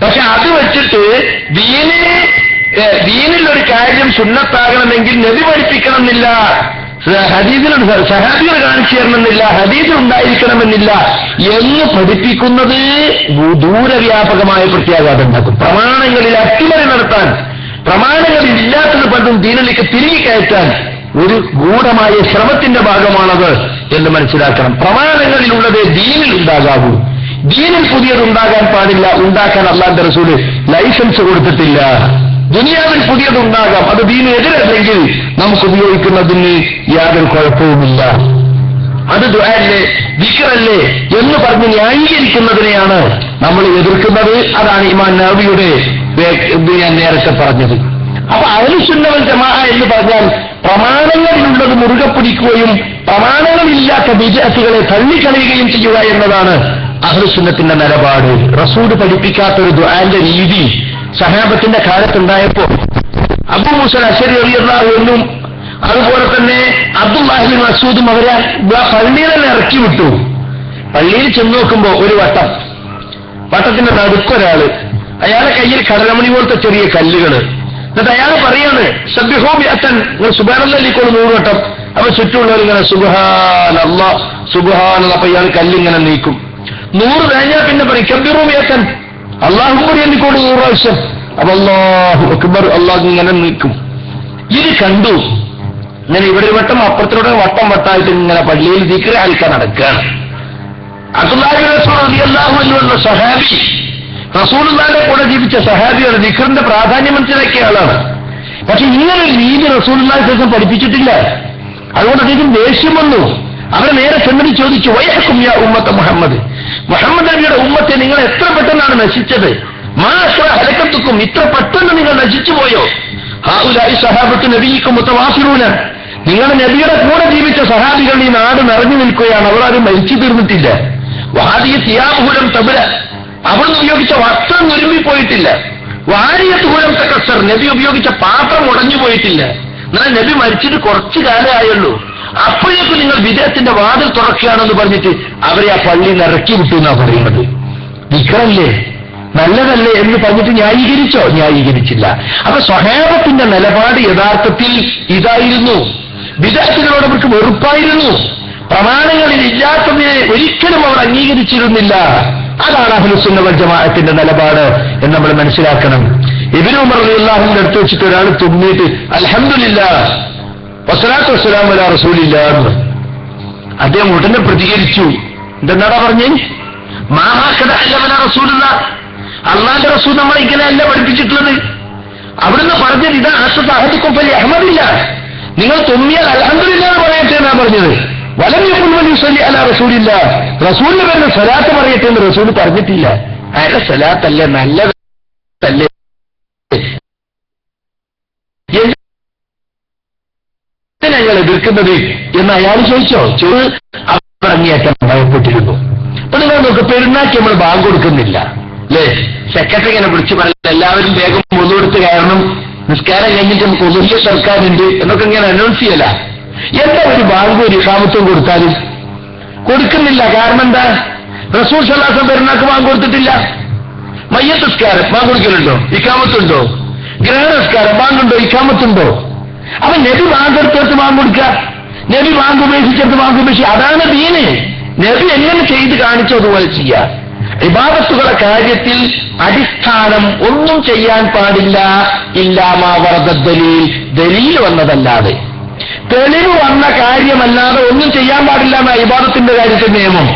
പക്ഷെ അത് വെച്ചിട്ട് ദീനിൽ ഒരു കാര്യം സുന്നത്താകണമെങ്കിൽ നബി പഠിപ്പിക്കണമെന്നില്ല, ഹദീസിൽ സഹാബികൾ കാണിച്ചു തരണമെന്നില്ല, ഹദീസിൽ ഉണ്ടായിരിക്കണമെന്നില്ല എന്ന് പഠിപ്പിക്കുന്നത് ദൂരവ്യാപകമായ പ്രത്യാഘാതം ഉണ്ടാക്കും. പ്രമാണങ്ങളിൽ അട്ടിമറി നടത്താൻ, പ്രമാണങ്ങളിൽ ഇല്ലാത്തത് പലതും ദീനിലേക്ക് തിരികെ കയറ്റാൻ ഒരു ഗൂഢമായ ശ്രമത്തിന്റെ ഭാഗമാണത് എന്ന് മനസ്സിലാക്കണം. പ്രമാണങ്ങളിലുള്ളത് ദീനിൽ ഉണ്ടാകാവൂ, ദീനിൽ പുതിയതുണ്ടാകാൻ പാടില്ല. ഉണ്ടാക്കാൻ അല്ലാഹുവിന്റെ റസൂല് ലൈസൻസ് കൊടുത്തിട്ടില്ല. ദുനിയാവിൽ പുതിയതുണ്ടാകാം, അത് ദീനെതിരല്ലെങ്കിൽ നമുക്ക് ഉപയോഗിക്കുന്നതിന് യാതൊരു കുഴപ്പവുമില്ല. അത് ദുആഅല്ലേ ദിക്റല്ലേ എന്ന് പറഞ്ഞ് ന്യായീകരിക്കുന്നതിനെയാണ് നമ്മൾ എതിർക്കുന്നത്. അതാണ് ഇമാം നവവിയുടെ ഞാൻ നേരത്തെ പറഞ്ഞത്. അപ്പൊ അഹ്ലുസുന്ന വൽ ജമാഅ എന്ന് പറഞ്ഞാൽ പ്രമാണങ്ങളിലുള്ളത് മുറുകെ പിടിക്കുകയും പ്രമാണങ്ങളില്ലാത്ത ബിദ്അത്തുകളെ തള്ളിക്കളയുകയും ചെയ്യുക എന്നതാണ് അഹ്ലുസുന്നത്തിന്റെ നിലപാട്. റസൂൽ പഠിപ്പിക്കാത്ത ഒരു ദുആന്റെ രീതി സഹാബത്തിന്റെ കാലത്തുണ്ടായപ്പോ അബൂ മൂസ അശ്അരി റളിയല്ലാഹു അൻഹു അതുപോലെ തന്നെ അബ്ദുല്ലാഹി ഇബ്നു മസ്ഊദും അവരെ പള്ളിയിൽ തന്നെ ഇറക്കി വിട്ടു. പള്ളിയിൽ ചെന്ന് നോക്കുമ്പോ ഒരു വട്ടത്തിന്റെ നടുക്കൊരാള്, അയാളെ കയ്യിൽ കടലമണി പോലത്തെ ചെറിയ കല്ലുകള്. എന്നിട്ട് അയാൾ പറയാണ് സബ്ബിഹൂ ബിഅത്തൻ, നിങ്ങൾ സുബ്ഹാനല്ലാഹ് ലിക്കോളൂ 100 വട്ടം. അപ്പൊ ചുറ്റുമുള്ളവർ ഇങ്ങനെ സുബ്ഹാനല്ലാഹ് സുബ്ഹാനല്ലാഹ്. അപ്പൊ ഇയാൾ കല്ലിങ്ങനെ നീക്കും. 100 കഴിഞ്ഞാൽ പിന്നെ പറയും കബ്ബിറൂ ബിഅത്തൻ, അല്ലാഹു എണ്ണിക്കോളൂ 100 പ്രാവശ്യം. അപ്പൊ അല്ലാഹു അക്ബർ, അല്ലാഹു ഇങ്ങനെ നീക്കും. ഇത് കണ്ടു. ഇങ്ങനെ ഇവിടെ ഒരു വട്ടം അപ്പുറത്തിലൂടെ വട്ടം വട്ടായിട്ട് ഇങ്ങനെ പള്ളിയിൽ ദിക്ർ ആൽക്കാൻ നടക്കുകയാണ്. അബ്ദുല്ലാഹി റളിയല്ലാഹു അൻഹു എന്ന സഹാബി, റസൂലുള്ളാഹിന്റെ കൂടെ ജീവിച്ച സഹാബിയാണ്, ദിക്റിന്റെ പ്രാധാന്യം മനസ്സിലാക്കിയ ആളാണ്. പക്ഷെ ഇങ്ങനൊരു രീതി റസൂലുള്ളാഹി ദിവസം പഠിപ്പിച്ചിട്ടില്ല. അതുകൊണ്ട് അദ്ദേഹം ദേഷ്യം വന്നു. അവരെ നേരെ ചെന്നിട്ട് ചോദിച്ചു, വയഹക്കും യാ ഉമ്മത്ത മുഹമ്മദ്, മുഹമ്മദ് നബിയുടെ ഉമ്മത്തെ നിങ്ങൾ എത്ര പെട്ടെന്നാണ് നശിച്ചത്? മാ അസ്റ ഹലക്കത്തുക്കും, ഇത്ര പെട്ടെന്ന് നിങ്ങൾ നശിച്ചു പോയോ? ഹൗലായി സഹാബത്തു നബിയിക്കും മുതവാസിറൂന, നിങ്ങളുടെ നബിയുടെ കൂടെ ജീവിച്ച സഹാബികൾ ഈ നാട് നിറഞ്ഞു നിൽക്കുകയാണ്, അവരാരും മരിച്ചു തീർന്നിട്ടില്ല. വാദിയ തിയാബുലം തബല, അവിടുന്ന് ഉപയോഗിച്ച വസ്ത്രം ഒരുമ്പിപ്പോയിട്ടില്ല. വാരിയത്തുഹുലം തകസ്സർ, നബി ഉപയോഗിച്ച പാത്രം ഉടഞ്ഞു പോയിട്ടില്ല. എന്നാൽ നബി മരിച്ചിട്ട് കുറച്ചു കാലമായുള്ളൂ. അപ്പോഴേക്കും നിങ്ങൾ വിദേഹത്തിന്റെ വാതിൽ തുറക്കുകയാണെന്ന് പറഞ്ഞിട്ട് അവരെ ആ പള്ളിയിൽ നിന്ന് ഇറക്കി വിട്ടു എന്നാ പറയുന്നത്. ദിക്റല്ലേ, നല്ലതല്ലേ എന്ന് പറഞ്ഞിട്ട് ന്യായീകരിച്ചോ? ന്യായീകരിച്ചില്ല. അപ്പൊ സ്വഹാബത്തിന്റെ നിലപാട് യഥാർത്ഥത്തിൽ ഇതായിരുന്നു. ബിദ്അത്തിനോട് അവർക്ക് വെറുപ്പായിരുന്നു. പ്രമാണങ്ങളിൽ ഇല്ലാത്തതിനെ ഒരിക്കലും അവർ അംഗീകരിച്ചിരുന്നില്ല. അതാണ് അഹ്ലുസുന്ന വൽ ജമാഅത്തിന്റെ നിലപാട് എന്ന് നമ്മൾ മനസ്സിലാക്കണം. ഇബ്നു ഉമർ റളിയല്ലാഹുവിന്റെ അടുത്ത് വെച്ചിട്ട് ഒരാൾ തുമ്മിയിട്ട് അൽഹംദുലില്ലാഹ് വസ്സലാത്തു വസ്സലാമു അലാ റസൂലില്ലാഹ് എന്ന് അദ്ദേഹം ഉടനെ പ്രതികരിച്ചു. എന്തെന്നാടാ പറഞ്ഞേ? മാ ഹക്കദ അല്ലമന റസൂലുള്ളാഹ്, അള്ളാന്റെ റസൂൽ നമ്മളെ ഇങ്ങനെയല്ല പഠിപ്പിച്ചിട്ടുള്ളത്. അവിടുന്ന് പറഞ്ഞത് ഇതാ അഹദുക്കും ഫലി അഹ്മദില്ല, നിങ്ങൾ തുമ്മിയാൽ അൽഹംദുലില്ലാഹ് എന്ന് പറയട്ടെ എന്നാ പറഞ്ഞത്. വലം യഖുൽ വലിയുസല്ലി അലാ റസൂലില്ലാഹ്, റസൂലിന് വരുന്ന സലാത്ത് പറയട്ടെ എന്ന് റസൂൽ പറഞ്ഞിട്ടില്ല. അയാളുടെ സലാത്തല്ലേ, നല്ലതല്ലേ? ഞങ്ങൾ എതിർക്കുന്നത് എന്ന് അയാൾ ചോദിച്ചോ? അങ്ങേയറ്റം ഭയപ്പെട്ടിരുന്നു. അപ്പൊ നിങ്ങൾ നോക്ക്, പെരുന്നാക്ക് നമ്മൾ ബാങ്ക് കൊടുക്കുന്നില്ല അല്ലേ? സെക്രട്ടറി ഇങ്ങനെ വിളിച്ചു പറഞ്ഞില്ല എല്ലാവരും വേഗം ഒന്നുകൊടുത്ത് കയറണം, നിസ്കാരം കഴിഞ്ഞിട്ട് നമുക്ക് ഒന്നുമില്ല സർക്കാരുണ്ട് എന്നൊക്കെ ഇങ്ങനെ അനൗൺസ് ചെയ്യല. എന്താ ഒരു ബാങ്ക് ഒരു ഇഖാമത്തും കൊടുത്താലും കൊടുക്കുന്നില്ല? കാരണം എന്താ? റസൂൽ സല്ലല്ലാഹു അലൈഹി വസല്ലം പെരുന്നാക്ക് ബാങ്ക് കൊടുത്തിട്ടില്ല. മയ്യത്ത് നിസ്കാരം ബാങ്ക് കൊടുക്കലുണ്ടോ? ഇഖാമത്തുണ്ടോ? ഗ്രഹണ നിസ്കാരം ബാങ്കുണ്ടോ? ഇഖാമത്തുണ്ടോ? അപ്പൊ നബി ബാങ്ക് എടുത്തെടുത്ത് ബാങ്ക് കൊടുക്കുക, നബി ബാങ്ക് ഉപേക്ഷിച്ചെടുത്ത് ബാങ്ക് ഉപേക്ഷിക്കുക. അതാണ് ദീന്. നബി എങ്ങനെ ചെയ്ത് കാണിച്ചോ അതുപോലെ ചെയ്യാം. ഇബാദത്തുകളുടെ കാര്യത്തിൽ അടിസ്ഥാനം ഒന്നും ചെയ്യാൻ പാടില്ല, ഇല്ലാമാ വറദ ദലീൽ, ദലീൽ വന്നതല്ലാതെ, തെളിവ് വന്ന കാര്യമല്ലാതെ ഒന്നും ചെയ്യാൻ പാടില്ല എന്ന ഇബാദത്തിന്റെ കാര്യത്തിൽ നിയമം.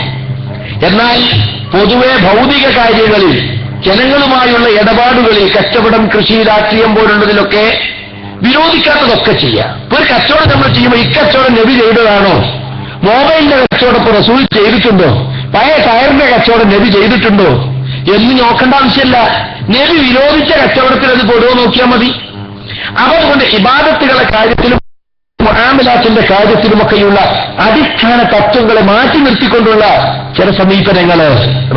എന്നാൽ പൊതുവെ ഭൗതിക കാര്യങ്ങളിൽ, ജനങ്ങളുമായുള്ള ഇടപാടുകളിൽ, കച്ചവടം, കൃഷി, രാഷ്ട്രീയം പോലുള്ളതിലൊക്കെ വിരോധിക്കാത്തതൊക്കെ ചെയ്യാം. ഒരു കച്ചവടം നമ്മൾ ചെയ്യുമ്പോൾ ഇക്കച്ചവടം നബി ചെയ്തതാണോ? മൊബൈലിന്റെ കച്ചവടം ഇപ്പോൾ റസൂൽ ചെയ്തിട്ടുണ്ടോ? പഴയ ടയറിന്റെ കച്ചവടം നബി ചെയ്തിട്ടുണ്ടോ എന്ന് നോക്കേണ്ട ആവശ്യമില്ല. നബി വിരോധിച്ച കച്ചവടത്തിൽ അത് പൊടുവോ നോക്കിയാൽ മതി. അതുകൊണ്ട് ഇബാദത്തുകളുടെ കാര്യത്തിലും മുആമലാത്തിന്റെ കാര്യത്തിലുമൊക്കെയുള്ള അടിസ്ഥാന തത്വങ്ങളെ മാറ്റി നിർത്തിക്കൊണ്ടുള്ള ചില സമീപനങ്ങള്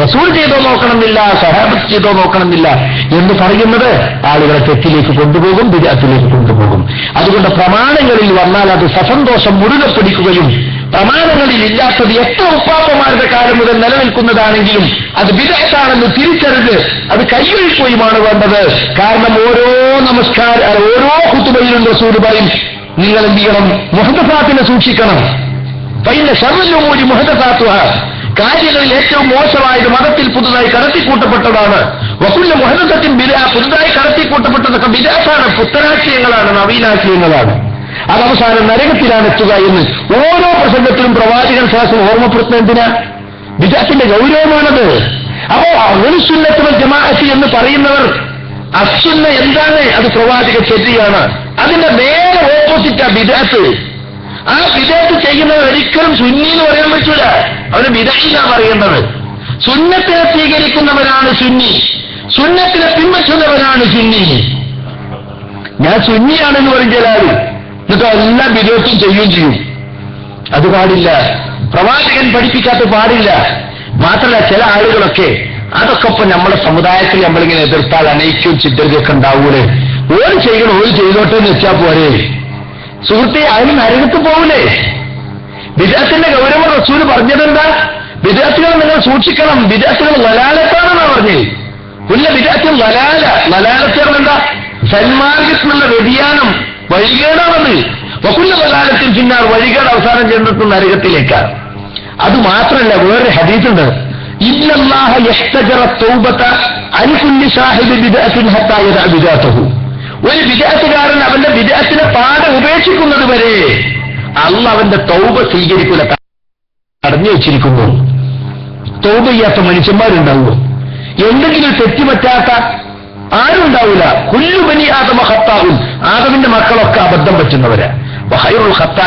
റസൂൽ ചെയ്തോ നോക്കണമെന്നില്ല, സഹാബത്ത് ചെയ്തോ നോക്കണമെന്നില്ല എന്ന് പറയുന്നത് ആളുകളെ തെറ്റിലേക്ക് കൊണ്ടുപോകും, ബിദ്അത്തിലേക്ക് കൊണ്ടുപോകും. അതുകൊണ്ട് പ്രമാണങ്ങളിൽ വന്നാൽ അത് സസന്തോഷം മുറുകെ പിടിക്കുകയും പ്രമാണങ്ങളിൽ ഇല്ലാത്തത് എത്ര ഉപ്പാപ്പമാരുടെ കാലം മുതൽ നിലനിൽക്കുന്നതാണെങ്കിലും അത് ബിദ്അത്താണെന്ന് തിരിച്ചറിഞ്ഞ് അത് കൈയൊഴിക്കുകയുമാണ് വേണ്ടത്. കാരണം ഓരോ ഖുതുബയിലും റസൂൽ പറയും, നിങ്ങൾ എന്ത് ചെയ്യണം? മുഹദ്ദസാത്തിനെ സൂക്ഷിക്കണം. ഫൈന ശർറുൽ ഉമൂരി മുഹദ്ദസാത്തുഹാ, കാര്യങ്ങളിൽ ഏറ്റവും മോശമായത് മതത്തിൽ പുതുതായി കടത്തിക്കൂട്ടപ്പെട്ടതാണ്. വകുല്ല മുഹദ്ദസത്തിൻ ബിദ്അ, പുതുതായി കടത്തിക്കൂട്ടപ്പെട്ടതൊക്കെ ബിദ്അത്താണ്, പുത്തനാശയങ്ങളാണ്, നവീനാശയങ്ങളാണ്. അത് അവസാനം നരകത്തിലാണ് എത്തുക എന്ന് ഓരോ പ്രസംഗത്തിലും പ്രവാചകൻ ശാസ്ത്രം ഓർമ്മപ്പെടുത്തുന്ന എന്തിനാ? ബിദ്അത്തിന്റെ ഗൗരവമാണത്. അപ്പോ അഹ്ലുസുന്നത്ത് വൽ ജമാഅത്ത് എന്ന് പറയുന്നവർ അസുന്ന എന്താണ്? അത് പ്രവാചക ചര്യയാണ്. അതിന്റെ നേരെ ഓപ്പോസിറ്റാ ബിദ്അത്ത്. ആ ബിദ്അത്ത് ചെയ്യുന്നവർ ഒരിക്കലും സുന്നി എന്ന് പറയാൻ പറ്റൂല, അവന് ബിദ്അത്ത് എന്നാ പറയേണ്ടത്. സുന്നത്തിനെ സ്വീകരിക്കുന്നവരാണ് സുന്നി, സുന്നത്തിനെ പിൻപറ്റുന്നവരാണ് സുന്നി. ഞാൻ സുന്നിയാണെന്ന് പറയും ചില ആള്, എന്നിട്ട് എല്ലാ ബിദ്അത്തും ചെയ്യുകയും ചെയ്യും. അത് പാടില്ല, പ്രവാചകൻ പഠിപ്പിക്കാത്ത പാടില്ല. മാത്രമല്ല ചില ആളുകളൊക്കെ അതൊക്കെ ഇപ്പൊ നമ്മുടെ സമുദായത്തിൽ നമ്മളിങ്ങനെ എതിർത്താൽ അനൈക്യവും ചിദ്രതയൊക്കെ ഉണ്ടാവൂലേ, ഓര് ചെയ്യണം, ഓര് ചെയ്തോട്ടെ എന്ന് വെച്ചാൽ പോരെ. സുഹൃത്തെ, അതിന് നരകത്ത് പോകൂലേ? ബിദ്അത്തിന്റെ ഗൗരവം റസൂൽ പറഞ്ഞതെന്താ? ബിദ്അത്തുകൾ നിങ്ങൾ സൂക്ഷിക്കണം, ബിദ്അത്തുകൾ വലാലത്താണെന്നാ പറഞ്ഞത്. പുല്ല ബിദ്അത്തും വലാലത്ത് എന്താ? സന്മാർഗത്തിനുള്ള വ്യതിയാനം, വഴികേടാണത്. വകുല്ല വലാലത്തിൽ പിന്നാർ, വഴികേട് അവസാനം ചെന്നിട്ടും നരകത്തിലേക്കാണ്. അത് മാത്രമല്ല, വേറെ ഹദീസുണ്ട്, ഇന്നല്ലാഹ യസ്തജറ തൗബത അൻ കുല്ലി സാഹിബി ബിദ്അത്തിൻ ഹത്താ യദഅ ബിദ്അതഹു. ഒരു ബിദ്അത്തുകാരൻ അവന്റെ ബിദ്അത്തിനെ പാടെ ഉപേക്ഷിക്കുന്നത് വരെ അല്ലാഹ് അവന്റെ തൗബ സ്വീകരിക്കൂല, തടഞ്ഞു വെച്ചിരിക്കുന്നു. തൗബ ചെയ്യാത്ത മനുഷ്യന്മാരുണ്ടാവുമോ? എന്തെങ്കിലും തെറ്റുപറ്റാത്ത ആരും ഉണ്ടാവില്ല. കുല്ലു ബനി ആദമ ഖത്താഉൻ, ആദമിന്റെ മക്കളൊക്കെ അബദ്ധം പറ്റുന്നവരാ. വഖൈറുൽ ഖത്താ